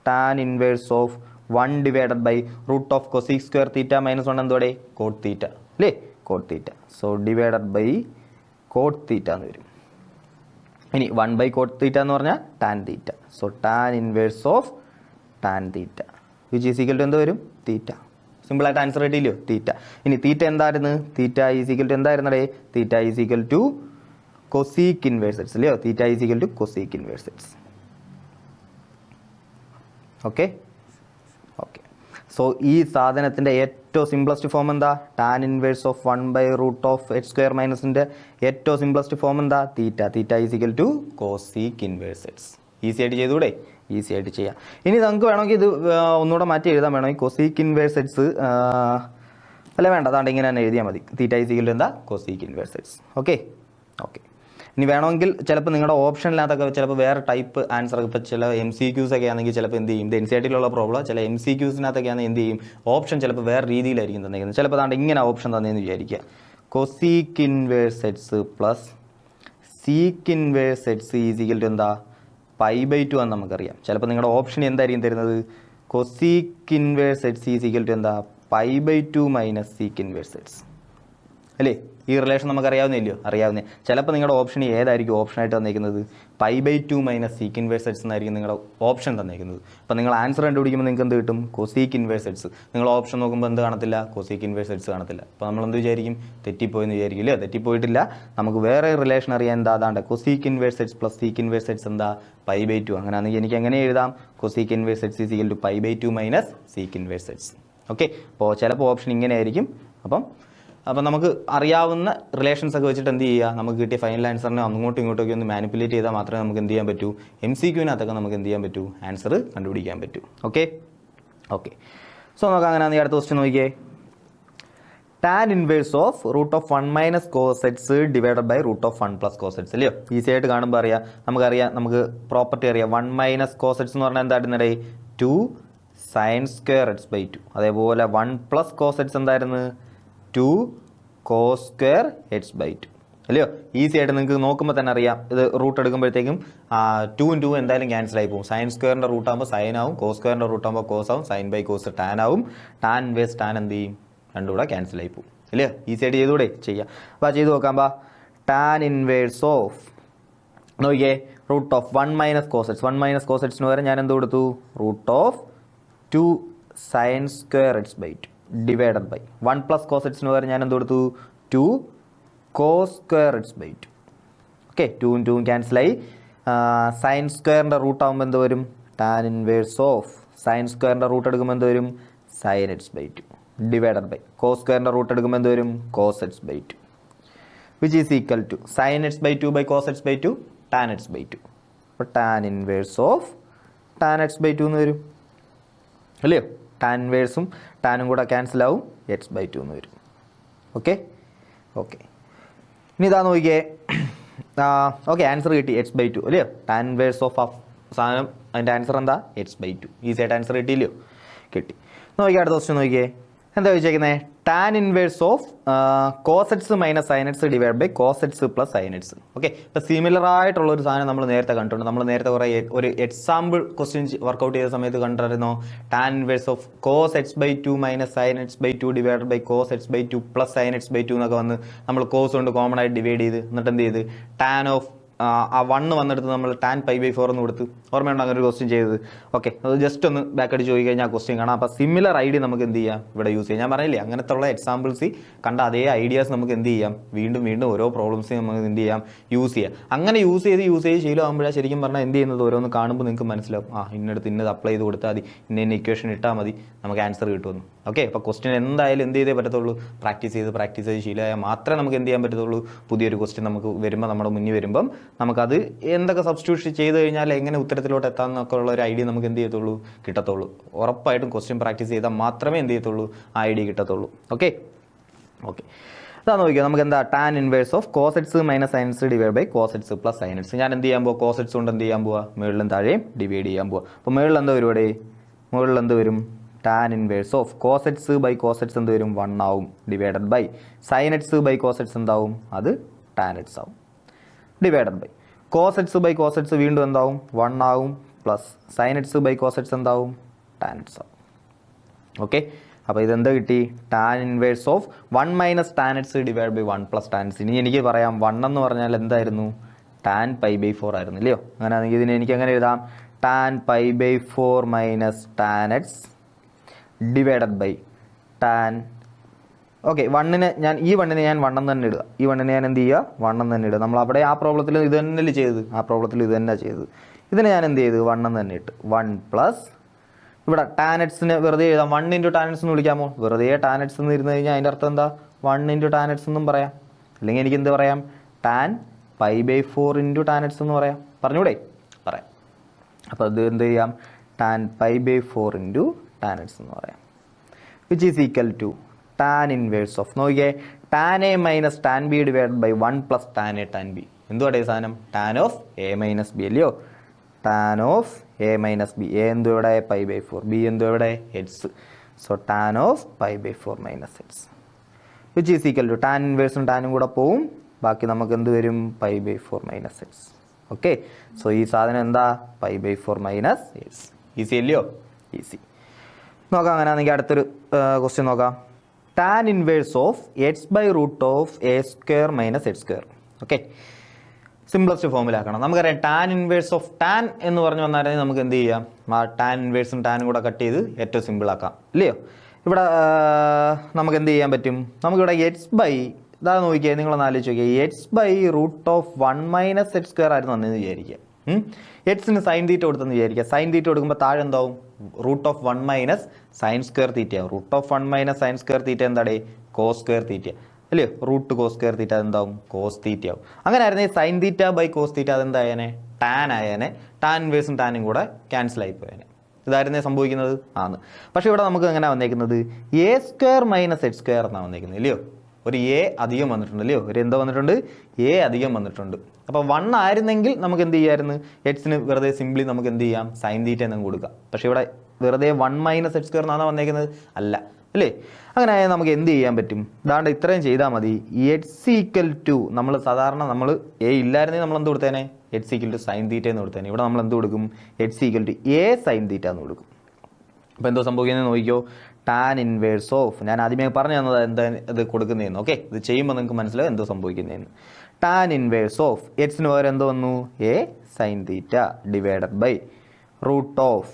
tan inverse of 1/√(of cosec² θ minus 1 എന്തോടെ? cot θ അല്ലേ? cot θ. So divided by cot θ എന്ന് വരും. ഇനി 1/cot θ എന്ന് പറഞ്ഞാൽ tan θ. So tan inverse of tan θ which is equal to എന്ത് വരും? തീറ്റ. സിമ്പിളായിട്ട് ആൻസർ കിട്ടിയില്ലയോ? തീറ്റ. ഇനി തീറ്റ എന്തായിരുന്നു? തീറ്റ ഈസ് ഈക്വൽ ടു എന്തായിരുന്നടേ? Theta is equal to cosec inverse x അല്ലയോ? Theta is equal to cosec inverse x. Okay okay. So ഈ സാധനത്തിൻ്റെ ഏറ്റവും സിംപ്ലസ്റ്റ് ഫോം എന്താ? ടാൻ ഇൻവേഴ്സ് ഓഫ് 1/√(h² മൈനസിൻ്റെ ഏറ്റവും സിംപ്ലസ്റ്റ് ഫോം എന്താ? Theta. Theta is equal to cosec inverse x. Easy ആയിട്ട് ചെയ്തുകൂടെ? ഈസി ആയിട്ട് ചെയ്യാം. ഇനി നമുക്ക് വേണമെങ്കിൽ ഇത് ഒന്നുകൂടെ മാറ്റി എഴുതാൻ വേണമെങ്കിൽ cosec ഇൻവേഴ്സ് എക്സ് അല്ല വേണ്ട, അതാണ്ട് ഇങ്ങനെ തന്നെ എഴുതിയാൽ മതി. തീറ്റ ഈസ് ഈക്വൽ ടു എന്താ? cosec inverse x. Okay okay. ഇനി വേണമെങ്കിൽ ചിലപ്പോൾ നിങ്ങളുടെ ഓപ്ഷനിനകത്തൊക്കെ ചിലപ്പോൾ വേറെ ടൈപ്പ് ആൻസർ, ഇപ്പോൾ ചില MCQs ഒക്കെ ആണെങ്കിൽ ചിലപ്പോൾ എന്ത് ചെയ്യും? ഇത് NCERT-ലുള്ള പ്രോബ്ലം. ചില MCQs-നകത്തൊക്കെ ആണെങ്കിൽ എന്ത് ചെയ്യും? ഓപ്ഷൻ ചിലപ്പോൾ വേറെ രീതിയിലായിരിക്കും തന്നിരിക്കുന്നത്. ചിലപ്പോൾ അതാണ്ട് ഇങ്ങനെ ഓപ്ഷൻ തന്നെയെന്ന് വിചാരിക്കുക. cosec inverse x plus sec inverse x is equal to എന്താ? π/2 എന്ന് നമുക്കറിയാം. ചിലപ്പോൾ നിങ്ങളുടെ ഓപ്ഷൻ എന്തായിരിക്കും തരുന്നത്? cosec inverse x is equal to എന്താ? π/2 മൈനസ് sec ഇൻവേഴ്സ് എക്സ് അല്ലേ? ഈ റിലേഷൻ നമുക്ക് അറിയാവുന്നില്ലയോ? അറിയാവുന്നേ. ചിലപ്പോൾ നിങ്ങളുടെ ഓപ്ഷൻ ഏതായിരിക്കും ഓപ്ഷനായിട്ട് തന്നിരിക്കുന്നത്? π/2 - sec ഇൻവേഴ്സ് എക്സ് എന്നായിരിക്കും നിങ്ങളുടെ ഓപ്ഷൻ തന്നിരിക്കുന്നത്. അപ്പോൾ നിങ്ങൾ ആൻസർ കണ്ടുപിടിക്കുമ്പോൾ നിങ്ങൾക്ക് എന്ത് കിട്ടും? Cosec inverse X. നിങ്ങൾ ഓപ്ഷൻ നോക്കുമ്പോൾ എന്ത് കാണത്തില്ല? കൊസീക്ക് ഇൻവേഴ്സ് എക്സ് കാണത്തില്ല. അപ്പോൾ നമ്മൾ എന്ത് വിചാരിക്കും? തെറ്റിപ്പോയെന്ന് വിചാരിക്കില്ല. തെറ്റിപ്പോയിട്ടില്ല. നമുക്ക് വേറെ റിലേഷൻ അറിയാൻ എന്താ? അതാണ്ട് cosec inverse x plus sec inverse x എന്താ? π/2. അങ്ങനെയാണെങ്കിൽ എനിക്ക് എങ്ങനെ എഴുതാം? Cosec inverse x is equal to π/2 - sec inverse x. Okay, അപ്പോൾ ചിലപ്പോൾ ഓപ്ഷൻ ഇങ്ങനെ ആയിരിക്കും. അപ്പം നമുക്ക് അറിയാവുന്ന റിലേഷൻസ് ഒക്കെ വെച്ചിട്ട് എന്ത് ചെയ്യുക? നമുക്ക് കിട്ടിയ ഫൈനൽ ആൻസറിനെ അങ്ങോട്ടും ഇങ്ങോട്ടൊക്കെ ഒന്ന് മാനിപ്പുലേറ്റ് ചെയ്താൽ മാത്രമേ നമുക്ക് എന്ത് ചെയ്യാൻ പറ്റൂ? MCQനകത്തൊക്കെ നമുക്ക് എന്ത് ചെയ്യാൻ പറ്റൂ? ആൻസർ കണ്ടുപിടിക്കാൻ പറ്റൂ. ഓക്കെ. സോ നമുക്ക് അങ്ങനെ അടുത്ത ക്വസ്റ്റ്യൻ നോക്കിയേ. Tan inverse of √1 - cos x divided by √1 + cos x. അല്ലയോ? ഈസി ആയിട്ട് കാണുമ്പോൾ അറിയാം. നമുക്ക് പ്രോപ്പർട്ടി അറിയാം. 1 - cos x എന്ന് പറഞ്ഞാൽ എന്തായിരുന്നേ? 2 sin square x/2. അതേപോലെ 1 + cos x എന്തായിരുന്നു? 2 cos square x/2. അല്ലയോ? ഈസി ആയിട്ട് നിങ്ങൾക്ക് നോക്കുമ്പോൾ തന്നെ അറിയാം. ഇത് റൂട്ട് എടുക്കുമ്പോഴത്തേക്കും 2 × 2 എന്തായാലും ക്യാൻസൽ ആയി പോകും. സൈൻ സ്ക്വയറിൻ്റെ റൂട്ട് ആകുമ്പോൾ സൈൻ ആവും, കോസ് സ്ക്വയറിൻ്റെ റൂട്ട് ആകുമ്പോൾ കോസ് ആവും, sin/cos ടാൻ ആവും. ടാൻ ഇൻവേഴ്സ് ടാൻ എന്ത് ചെയ്യും? രണ്ടും കൂടെ ക്യാൻസൽ ആയി പോകും. അല്ലയോ? ഈസി ആയിട്ട് ചെയ്തുകൂടെ? ചെയ്യാം. അപ്പോൾ ചെയ്ത് നോക്കാം. ടാൻ ഇൻവേഴ്സ് ഓഫ് നോക്കിയേ √1 - cos x. 1 - cos x പകരം ഞാൻ എന്ത് കൊടുത്തു? √2 sin square x/2 divided by 1 + cos x പകരം ഞാൻ എന്ത് കൊടുത്തു? 2 cos square x/2. ഓക്കെ, 2 × 2 ക്യാൻസലായി. സൈൻ സ്ക്വയറിൻ്റെ റൂട്ട് ആകുമ്പോൾ എന്ത് വരും? ടാൻ ഇൻവേഴ്സ് ഓഫ് സൈൻ സ്ക്വയറിൻ്റെ റൂട്ട് എടുക്കുമ്പോൾ എന്ത് വരും? sin x/2 divided by cos സ്ക്വയറിൻ്റെ റൂട്ട് എടുക്കുമ്പോൾ എന്ത് വരും? cos x/2 which is equal to sin x/2 / cos x/2 tan x/2. അപ്പോൾ tan inverse of tan x/2 എന്ന് വരും. അല്ലയോ? ടാൻ ഇൻവേഴ്സും ടാനും കൂടെ ക്യാൻസൽ ആവും, x/2 എന്ന് വരും. ഓക്കെ. ഇനി ഇതാ നോക്കിയേ. ഓക്കെ, ആൻസർ കിട്ടി x/2. അല്ലയോ? ടാൻ ഇൻവേഴ്സ് ഓഫ് സാധനം അതിൻ്റെ ആൻസർ എന്താ? x/2. ഈസി ആയിട്ട് ആൻസർ കിട്ടിയില്ലയോ? കിട്ടി. നോക്കിയേ അടുത്ത ക്വസ്റ്റ്യൻ നോക്കിയേ. എന്താ ചോദിച്ചേക്കുന്നത്? Tan inverse of cos x - sin x divide by cos x + sin x. Okay, ഇപ്പോൾ സിമിലർ ആയിട്ടുള്ള ഒരു സാധനം നമ്മൾ നേരത്തെ കണ്ടിട്ടുണ്ട്. നമ്മൾ നേരത്തെ കുറേ ഒരു എക്സാമ്പിൾ ക്വസ്റ്റ്യൻ വർക്കൗട്ട് ചെയ്ത സമയത്ത് കണ്ടിരുന്നോ? Tan inverse of cos x/2 - sin x/2 divide by cos x/2 + sin x/2 എന്നൊക്കെ വന്ന് നമ്മൾ കോസ് കൊണ്ട് കോമൺ ആയിട്ട് ഡിവൈഡ് ചെയ്ത് എന്നിട്ട് എന്ത് ചെയ്ത് ടാൻ ഓഫ് ആ 1 വന്നെടുത്ത് നമ്മൾ ടാൻ π/4 എന്ന് കൊടുത്ത്. ഓർമ്മയുണ്ടോ അങ്ങനെ ഒരു ക്വസ്റ്റ്യൻ ചെയ്തത്? ഓക്കെ, അത് ജസ്റ്റ് ഒന്ന് ബാക്ക് അടിച്ച് ചോദിച്ചു കഴിഞ്ഞാൽ ആ ക്വസ്റ്റ്യൻ കാണാം. അപ്പോൾ സിമിലർ ഐഡിയ നമുക്ക് എന്ത് ചെയ്യാം? ഇവിടെ യൂസ് ചെയ്യാം. ഞാൻ പറഞ്ഞില്ലേ, അങ്ങനത്തെ ഉള്ള എക്സാമ്പിൾസ് കണ്ട അതേ ഐഡിയാസ് നമുക്ക് എന്ത് ചെയ്യാം? വീണ്ടും ഓരോ പ്രോബ്ലംസ് നമുക്ക് എന്ത് ചെയ്യാം? യൂസ് ചെയ്യാം. അങ്ങനെ യൂസ് ചെയ്ത് ശീലമാകുമ്പോഴാണ് ശരിക്കും പറഞ്ഞാൽ എന്ത് ചെയ്യുന്നത്? ഓരോന്ന് കാണുമ്പോൾ നിങ്ങൾക്ക് മനസ്സിലാവും, ഇന്നടുത്ത് ഇന്നത് അപ്ലൈ ചെയ്ത് കൊടുത്താൽ മതി, ഇന്ന ഇക്വേഷൻ ഇട്ടാൽ മതി, നമുക്ക് ആൻസർ കിട്ടുമെന്ന്. ഓക്കെ, അപ്പോൾ ക്വസ്റ്റ്യൻ എന്തായാലും എന്ത് ചെയ്തേ പറ്റത്തുള്ളൂ? പ്രാക്ടീസ് ചെയ്ത് ശീലമായാൽ മാത്രമേ നമുക്ക് എന്ത് ചെയ്യാൻ പറ്റത്തുള്ളൂ? പുതിയൊരു ക്വസ്റ്റ്യൻ നമുക്ക് വരുമ്പോൾ, നമ്മുടെ മുന്നിൽ വരുമ്പം നമുക്കത് എന്തൊക്കെ സബ്സ്റ്റിറ്റ്യൂഷൻ ചെയ്ത് കഴിഞ്ഞാൽ എങ്ങനെ ഉത്തരത്തിലോട്ട് എത്താമെന്നൊക്കെ ഉള്ള ഒരു ഐഡിയ നമുക്ക് എന്ത് ചെയ്യത്തുള്ളൂ? കിട്ടത്തുള്ളൂ. ഉറപ്പായിട്ടും ക്വസ്റ്റ്യൻ പ്രാക്ടീസ് ചെയ്താൽ മാത്രമേ എന്ത് ചെയ്യത്തുള്ളൂ? ആ ഐഡിയ കിട്ടത്തുള്ളൂ. ഓക്കെ. അതാ നോക്കിയാൽ നമുക്ക് എന്താ? Tan inverse of cos x - sin x divide by cos x + sin x. ഞാൻ എന്ത് ചെയ്യാൻ പോവാ? cos x കൊണ്ട് എന്ത് ചെയ്യാൻ പോവാ? മുകളിലും താഴെയും ഡിവൈഡ് ചെയ്യാൻ പോവാ. അപ്പോൾ മുകളിൽ എന്താ പരിപാടി? മുകളിൽ എന്ത് വരും? Tan inverse of cos x / cos x എന്ത് വരും? 1 ആവും, divided by sin x / cos x എന്താവും? അത് tan x ആവും, divided by cos x / cos x വീണ്ടും എന്താവും? 1 ആവും, plus sin x / cos x എന്താവും? tan x ആവും. ഓക്കെ, അപ്പോൾ ഇതെന്താ കിട്ടി? Tan inverse of 1 - tan x divide by 1 + tan x. ഇനി എനിക്ക് പറയാം 1 എന്ന് പറഞ്ഞാൽ എന്തായിരുന്നു? tan π/4 ആയിരുന്നു, ഇല്ലയോ? അങ്ങനെയാണെങ്കിൽ ഇതിനെ എനിക്ക് എങ്ങനെ എഴുതാം? tan π/4 - tan x divided by tan. Okay, ഈ വണ്ണിനെ ഞാൻ 1 എന്ന് തന്നെ ഇടുക. ഈ വണ്ണിനെ ഞാൻ എന്ത് ചെയ്യുക? 1 എന്ന് തന്നെ ഇടുക. നമ്മൾ അവിടെ ആ പ്രോബ്ലത്തിൽ ഇത് തന്നെയല്ലേ ചെയ്തത്? ആ പ്രോബ്ലത്തിൽ ഇത് തന്നെ ചെയ്തത്. ഇതിനെ ഞാൻ എന്ത് ചെയ്തു? 1 എന്ന് തന്നെ ഇട്ട് 1 പ്ലസ് ഇവിടെ tan x വെറുതെ എഴുതാം. 1 × tan x എന്ന് വിളിക്കാമോ? വെറുതെ tan x എന്ന് ഇരുന്ന് കഴിഞ്ഞാൽ അതിൻ്റെ അർത്ഥം എന്താ? 1 × tan x എന്നും പറയാം. അല്ലെങ്കിൽ എനിക്ക് എന്ത് പറയാം? tan π/4 × tan x എന്ന് പറയാം. പറഞ്ഞൂടെ? പറയാം. അപ്പോൾ അത് എന്ത് ചെയ്യാം? tan π/4 × tan x എന്ന് പറയാം. Which is equal to tan inverse of നോക്കിയേ tan a - tan b divide by 1 + tan a tan b. എന്തുവാടേ സാധനം? tan ഓഫ് a - b അല്ലയോ? tan ഓഫ് a - b. a എന്തു ഇവിടെ? π/4. b എന്തു ഇവിടെ? x. So tan of π/4 - x which is equal to tan ഇൻവേഴ്സും ടാനും കൂടെ പോവും. ബാക്കി നമുക്ക് എന്ത് വരും? π/4 - x. ഓക്കെ, സോ ഈ സാധനം എന്താ? π/4 - x. ഈസി അല്ലയോ? ഈസി. നോക്കാം. അങ്ങനെയാണെങ്കിൽ അടുത്തൊരു ക്വസ്റ്റ്യൻ നോക്കാം. Tan inverse of x by root of a square minus x square. Okay, simplest ഫോമിലാക്കണം. നമുക്കറിയാം ടാൻ ഇൻവേഴ്സ് ഓഫ് ടാൻ എന്ന് പറഞ്ഞു വന്നാലും നമുക്ക് എന്ത് ചെയ്യാം, ആ ടാൻ ഇൻവേഴ്സും ടാനും കൂടെ കട്ട് ചെയ്ത് ഏറ്റവും സിമ്പിളാക്കാം, ഇല്ലയോ? ഇവിടെ നമുക്ക് എന്ത് ചെയ്യാൻ പറ്റും, നമുക്കിവിടെ എക്സ് ബൈ, ഇതാ നോക്കിയാൽ നിങ്ങളൊന്ന് ആലോചിച്ച് നോക്കിയാൽ x by root of 1 minus x square ആയിരുന്നു വന്നതെന്ന് വിചാരിക്കുക. എക്സിന് സൈൻ തീറ്റ കൊടുത്തെന്ന് വിചാരിക്കുക. സൈൻ തീറ്റ കൊടുക്കുമ്പോൾ താഴെ എന്താവും, root of 1 minus sine square theta ആവും. Root of 1 minus sine square theta എന്താണ്, കോസ് സ്ക്വയർ തീറ്റ അല്ലയോ? റൂട്ട് കോസ് സ്ക്വയർ തീറ്റ അതെന്താവും, കോസ് തീറ്റ ആവും. അങ്ങനെ ആയിരുന്നെങ്കിൽ sine theta by cos theta അതെന്തായേനെ, ടാൻ ആയേനെ. ടാൻ ഇൻവേഴ്സും ടാനും കൂടെ ക്യാൻസൽ ആയി പോയേനെ. ഇതായിരുന്നേ സംഭവിക്കുന്നത് ആണ്. പക്ഷേ ഇവിടെ നമുക്ക് എങ്ങനെ വന്നേക്കുന്നത്, A square minus x square എന്നാണ് വന്നേക്കുന്നത്, ഇല്ലയോ? ഒരു എ അധികം വന്നിട്ടുണ്ട്, അല്ലയോ? ഒരു എന്താ വന്നിട്ടുണ്ട്, എ അധികം വന്നിട്ടുണ്ട്. അപ്പോൾ 1 ആയിരുന്നെങ്കിൽ നമുക്ക് എന്ത് ചെയ്യാമായിരുന്നു, എക്സിന് വെറുതെ സിംപ്ലി നമുക്ക് എന്ത് ചെയ്യാം, സൈൻ തീറ്റ എന്നങ്ങ് കൊടുക്കാം. പക്ഷേ ഇവിടെ വെറുതെ 1 മൈനസ് എക്സ് സ്ക്വയർ എന്നാണ് വന്നേക്കുന്നത്, അല്ല, അല്ലേ? അങ്ങനെ ആയാൽ നമുക്ക് എന്ത് ചെയ്യാൻ പറ്റും, ഇതാണ്ട് ഇത്രയും ചെയ്താൽ മതി. എക്സ് ഈക്വൽ ടു, നമ്മൾ സാധാരണ നമ്മൾ എ ഇല്ലായിരുന്നെങ്കിൽ നമ്മൾ എന്ത് കൊടുത്തേനെ, x equal to sine theta എന്ന് കൊടുത്തേനെ. ഇവിടെ നമ്മൾ എന്ത് കൊടുക്കും, x equal to a sine theta എന്ന് കൊടുക്കും. അപ്പോൾ എന്തോ സംഭവിക്കുന്നത് നോക്കിയോ, ടാൻ ഇൻവേഴ്സ് ഓഫ്, ഞാൻ ആദ്യമേ പറഞ്ഞു തന്നത് എന്താ ഇത് കൊടുക്കുന്നതെന്ന്. ഓക്കെ, ഇത് ചെയ്യുമ്പോൾ നിങ്ങൾക്ക് മനസ്സിലാവും എന്തോ സംഭവിക്കുന്നതെന്ന്. ടാൻ ഇൻവേഴ്സ് ഓഫ് എക്സിന് പകരം എന്തോ വന്നു, a sine theta divided by root of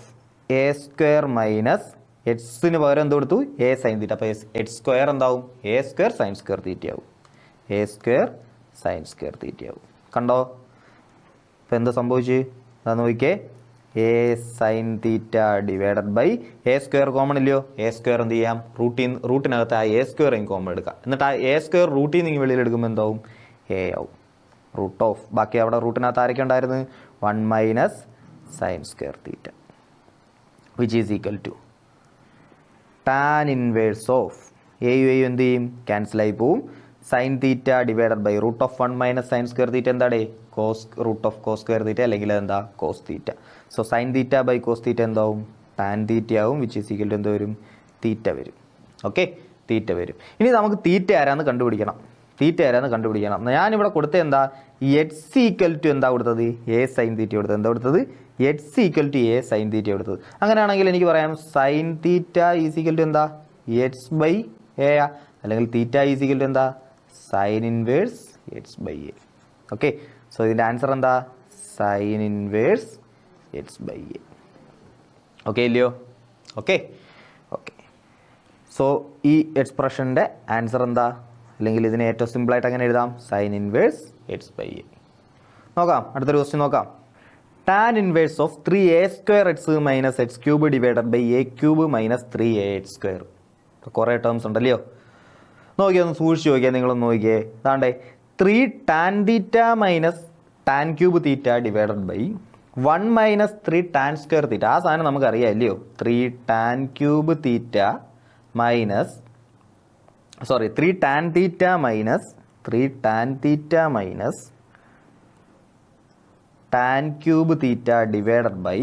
a square minus എക്സിന് പകരം എന്ത് കൊടുത്തു, എ സൈൻ തീറ്റ. അപ്പോൾ എക്സ് സ്ക്വയർ എന്താവും, a square sine square theta ആവും. A square sine square theta ആവും. കണ്ടോ? ഇപ്പോൾ എന്താ സംഭവിച്ച്, അതാ നോക്കിക്കേ, a sine theta divided by a square common ഇല്ലയോ, എ സ്ക്വയർ എന്ത് ചെയ്യാം, റൂട്ടിനകത്ത് ആ എ സ്ക്വയർ കോമൺ എടുക്കാം. എന്നിട്ട് ആ എ സ്ക്വയർ റൂട്ടിൽ നിന്ന് വെളിയിൽ എടുക്കുമ്പോൾ എന്താവും, എ ആവും. റൂട്ട് ഓഫ്, ബാക്കി അവിടെ റൂട്ടിനകത്ത് ആരൊക്കെ ഉണ്ടായിരുന്നു, 1 minus sine square theta which is equal to tan inverse of എയും എയും എന്ത് ചെയ്യും, ക്യാൻസലായി പോവും. Sine theta divided by root of 1 minus sine square theta എന്താണ്, root of cos square theta, അല്ലെങ്കിൽ എന്താ, cos theta. So sine theta by cos theta എന്താവും, ടാൻ തീറ്റ ആവും, വിച്ച് ഈസ് ഈക്വൽ ടു എന്ത് വരും, തീറ്റ വരും. ഓക്കെ, തീറ്റ വരും. ഇനി നമുക്ക് തീറ്റ ആരാന്ന് കണ്ടുപിടിക്കണം. ഞാനിവിടെ കൊടുത്തത് എന്താ, എക്സ് ഈക്വൽ ടു എന്താ കൊടുത്തത്, എ സൈൻ തീറ്റ കൊടുത്തത്. എന്താ കൊടുത്തത്, x equal to a sine theta കൊടുത്തത്. അങ്ങനെയാണെങ്കിൽ എനിക്ക് പറയാം sine theta is equal to എന്താ, എക്സ് ബൈ എ, അല്ലെങ്കിൽ തീറ്റ ഈസ് ഈക്വൽ ടു എന്താ, sine inverse x by a. Okay, so ഇതിൻ്റെ ആൻസർ എന്താ, sine inverse x by a. Okay ഇല്ലയോ? ഓക്കെ, സോ ഈ എക്സ്പ്രഷൻ്റെ ആൻസർ എന്താ, അല്ലെങ്കിൽ ഇതിനെ ഏറ്റവും സിമ്പിളായിട്ട് അങ്ങനെ എഴുതാം, sine inverse x by a. നോക്കാം, അടുത്തൊരു ക്വസ്റ്റ്യൻ നോക്കാം. Tan inverse of 3a square x minus x cube divided by a cube minus 3a x square. കുറേ ടേംസ് ഉണ്ടല്ലോ, നോക്കിയാൽ ഒന്ന് സൂക്ഷിച്ച് നോക്കിയാൽ നിങ്ങളൊന്ന് നോക്കിയേ. അതാണ്ടേ 3 tan theta minus tan cube theta divided by 1 minus 3 tan square theta. ആ സാധനം നമുക്കറിയാം ഇല്ലയോ, 3 tan cube theta minus 3 tan theta minus tan cube theta divided by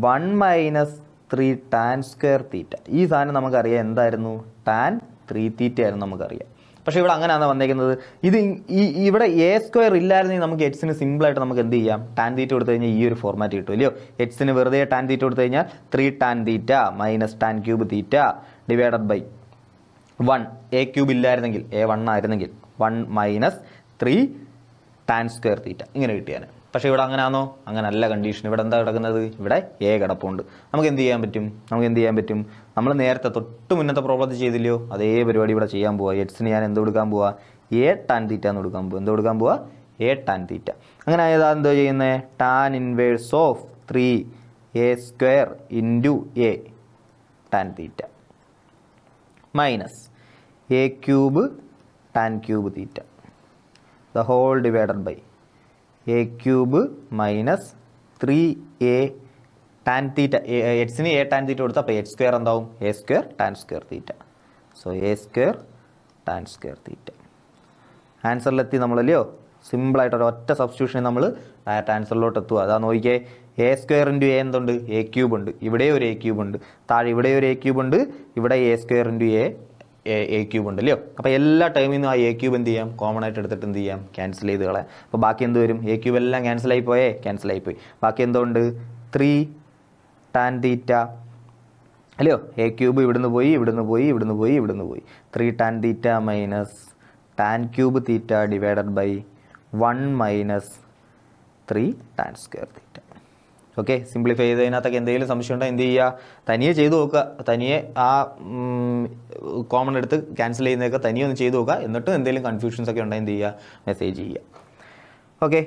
1 minus 3 tan square theta. ഈ സാധനം നമുക്കറിയാം എന്തായിരുന്നു, ടാൻ 3 തീറ്റ ആയിരുന്നു നമുക്കറിയാം. പക്ഷേ ഇവിടെ അങ്ങനെയാണ് വന്നേക്കുന്നത്. ഇവിടെ എ സ്ക്വയർ ഇല്ലായിരുന്നെങ്കിൽ നമുക്ക് എക്സിന് സിമ്പിളായിട്ട് നമുക്ക് എന്ത് ചെയ്യാം, ടാൻ തീറ്റ കൊടുത്തു കഴിഞ്ഞാൽ ഈ ഒരു ഫോർമാറ്റ് കിട്ടും ഇല്ലയോ. എക്സിന് വെറുതെ ടാൻ തീറ്റ കൊടുത്തു കഴിഞ്ഞാൽ 3 tan theta minus tan cube theta divided by 1, a cube ഇല്ലായിരുന്നെങ്കിൽ എ 1 ആയിരുന്നെങ്കിൽ 1 മൈനസ് 3 ടാൻ സ്ക്വയർ തീറ്റ ഇങ്ങനെ കിട്ടിയാണ്. പക്ഷേ ഇവിടെ അങ്ങനെയാണോ, അങ്ങനെ അല്ല കണ്ടീഷൻ. ഇവിടെ എന്താ കിടക്കുന്നത്, ഇവിടെ എ കിടപ്പുണ്ട്. നമുക്ക് എന്ത് ചെയ്യാൻ പറ്റും, നമ്മൾ നേരത്തെ തൊട്ട് മുന്നത്തെ പ്രോബ്ലത്തിൽ ചെയ്തില്ലയോ, അതേ പരിപാടി ഇവിടെ ചെയ്യാൻ പോവാ. എക്സിന് ഞാൻ എന്ത് കൊടുക്കാൻ പോവാ, എ ടാൻ തീറ്റ എന്ന് കൊടുക്കാൻ പോവാ. എന്ത് കൊടുക്കാൻ പോവാ, എ ടാൻ തീറ്റ. അങ്ങനെ ആയതാ എന്തോ ചെയ്യുന്നത്, tan inverse of 3a square into a tan theta minus a cube tan cube theta the whole divided by a cube minus 3a tan theta. എക്സിന് എ ടാൻ തീറ്റ കൊടുത്താൽ അപ്പോൾ എക്സ് സ്ക്വയർ എന്താവും, a square tan square theta. So a square tan square theta. ആൻസറിലെത്തി നമ്മളല്ലയോ, സിമ്പിളായിട്ട് ഒരൊറ്റ സബ്സ്റ്റിറ്റ്യൂഷനെ നമ്മൾ ഡയറക്റ്റ് ആൻസറിലോട്ട് എത്തുക. അതാ നോക്കിയേ, എ സ്ക്വയർ ഇൻറ്റു എ എന്തുണ്ട്, എ ക്യൂബ് ഉണ്ട്. ഇവിടെ ഒരു എ ക്യൂബ് ഉണ്ട്, താഴെ ഇവിടെ ഒരു എ ക്യൂബ് ഉണ്ട്, ഇവിടെ A square into A cube ഉണ്ട് അല്ലയോ. അപ്പോൾ എല്ലാ ടൈമിൽ നിന്നും ആ എ ക്യൂബ് എന്ത് ചെയ്യാം, കോമൺ ആയിട്ട് എടുത്തിട്ട് എന്ത് ചെയ്യാം, ക്യാൻസൽ ചെയ്ത് കളയാം. അപ്പോൾ ബാക്കി എന്ത് വരും, എ ക്യൂബ് എല്ലാം ക്യാൻസലായി പോയി. ബാക്കി എന്തുകൊണ്ട് 3 ടാൻ തീറ്റ അല്ലയോ? എ ക്യൂബ് ഇവിടുന്ന് പോയി 3 tan theta minus tan cube theta divided by 1 minus 3 tan square theta. Okay, simplify ചെയ്തതിനകത്തൊക്കെ എന്തെങ്കിലും സംശയം ഉണ്ടോ എന്ത് ചെയ്യുക? തനിയെ ചെയ്ത് നോക്കുക. തനിയെ ആ കോമൺ എടുത്ത് ക്യാൻസൽ ചെയ്യുന്നതൊക്കെ തനിയെ ഒന്ന് ചെയ്ത് നോക്കുക. എന്നിട്ട് എന്തെങ്കിലും കൺഫ്യൂഷൻസ് ഒക്കെ ഉണ്ടെങ്കിൽ എന്ത് ചെയ്യുക? മെസ്സേജ് ചെയ്യുക. ഓക്കെ,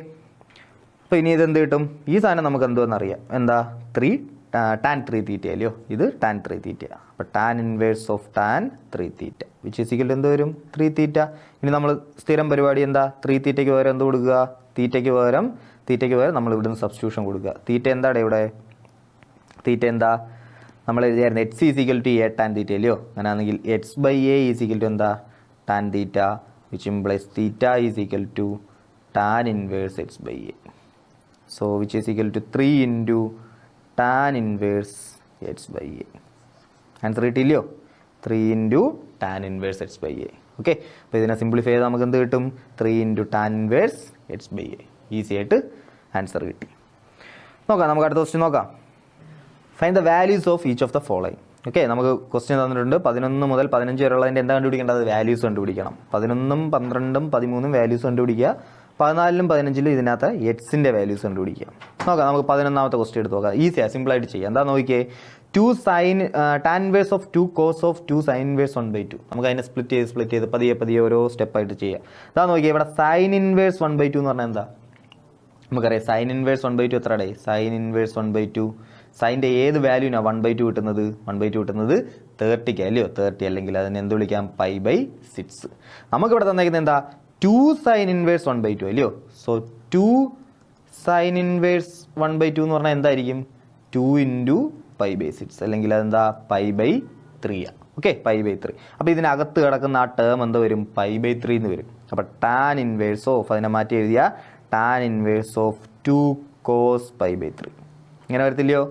അപ്പോൾ ഇനി ഇതെന്ത് കിട്ടും? ഈ സാധനം നമുക്ക് എന്തോന്ന് അറിയാം. എന്താ? ടാൻ 3 തീറ്റ അല്ലയോ? ഇത് ടാൻ 3 തീറ്റ. അപ്പോൾ tan inverse of tan 3 theta which is equal to എന്ത് വരും? 3 തീറ്റ. ഇനി നമ്മൾ സ്ഥിരം പരിപാടി എന്താ? 3 തീറ്റയ്ക്ക് പകരം എന്ത് കൊടുക്കുക? തീറ്റയ്ക്ക് പകരം നമ്മൾ ഇവിടുന്ന് സബ്സ്റ്റിറ്റ്യൂഷൻ കൊടുക്കുക. തീറ്റ എന്താണ് ഇവിടെ? തീറ്റ എന്താ? നമ്മൾ എഴുതിയായിരുന്നു x is equal to a tan theta അല്ലയോ? അങ്ങനെയാണെങ്കിൽ x by a is equal to എന്താ? Tan theta which implies theta is equal to tan inverse x by a. So which is equal to 3 into tan inverse x by a. Answer കിട്ടിയില്ലയോ? 3 into tan inverse x by a. Okay, അപ്പോൾ ഇതിനെ സിംപ്ലിഫൈ ചെയ്ത് നമുക്ക് എന്ത് കിട്ടും? 3 into tan inverse x by A. Easy ആയിട്ട് ആൻസർ കിട്ടി. നോക്കാം, നമുക്ക് അടുത്ത ക്വസ്റ്റ്യൻ നോക്കാം. Find the values of each of the following. Okay, നമുക്ക് ക്വസ്റ്റ്യൻ തന്നിട്ടുണ്ട് 11 മുതൽ 15 വരെയുള്ളതിൻ്റെ എന്താ കണ്ടുപിടിക്കേണ്ടത്? വാല്യൂസ് കണ്ടുപിടിക്കണം. 11ഉം 12ഉം 13ഉം വാല്യൂസ് കണ്ടുപിടിക്കുക. 14ലും 15ലും ഇതിനകത്ത് എക്സിൻ്റെ വാല്യൂസ് കണ്ടുപിടിക്കുക. നോക്കാം, നമുക്ക് 11ാമത്തെ ക്വസ്റ്റ്യൻ എടുത്ത് നോക്കാം. ഈസിയാണ്, സിമ്പിളായിട്ട് ചെയ്യാം. എന്താ നോക്കിയേ? 2 sine tan inverse of 2 cos of 2 sine inverse 1/2. നമുക്ക് അതിനെ സ്പ്ലിറ്റ് ചെയ്ത് പതിയെ ഓരോ സ്റ്റെപ്പായിട്ട് ചെയ്യാം. അതാ നോക്കിയേ, ഇവിടെ സൈൻ ഇൻവേഴ്സ് 1/2 എന്ന് പറഞ്ഞാൽ എന്താ? നമുക്കറിയാം സൈൻ ഇൻവേഴ്സ് 1/2 എത്രയുടെ? സൈൻ ഇൻവേഴ്സ് 1/2 സൈൻ്റെ ഏത് വാല്യൂനാണ് 1/2 കിട്ടുന്നത്? 1/2 കിട്ടുന്നത് 30 അല്ലയോ? 30 അല്ലെങ്കിൽ അതിനെ എന്ത് വിളിക്കാം? π/6. നമുക്കിവിടെ തന്നേക്കുന്നത് എന്താ? 2 സൈൻ ഇൻവേഴ്സ് 1/2 അല്ലയോ? സോ 2 സൈൻ ഇൻവേഴ്സ് 1/2 എന്ന് പറഞ്ഞാൽ എന്തായിരിക്കും? 2 ഇൻറ്റു π/6 അല്ലെങ്കിൽ അതെന്താ? π/3. ഓക്കെ, π/3. അപ്പോൾ ഇതിനകത്ത് കിടക്കുന്ന ആ ടേം എന്താ വരും? π/3 എന്ന് വരും. അപ്പോൾ ടാൻ ഇൻവേഴ്സ് ഓഫ്, അതിനെ മാറ്റി എഴുതിയ ടാൻ ഇൻവേഴ്സ് ഓഫ് 2 കോസ് π/3. ഇങ്ങനെ വരത്തില്ലയോ?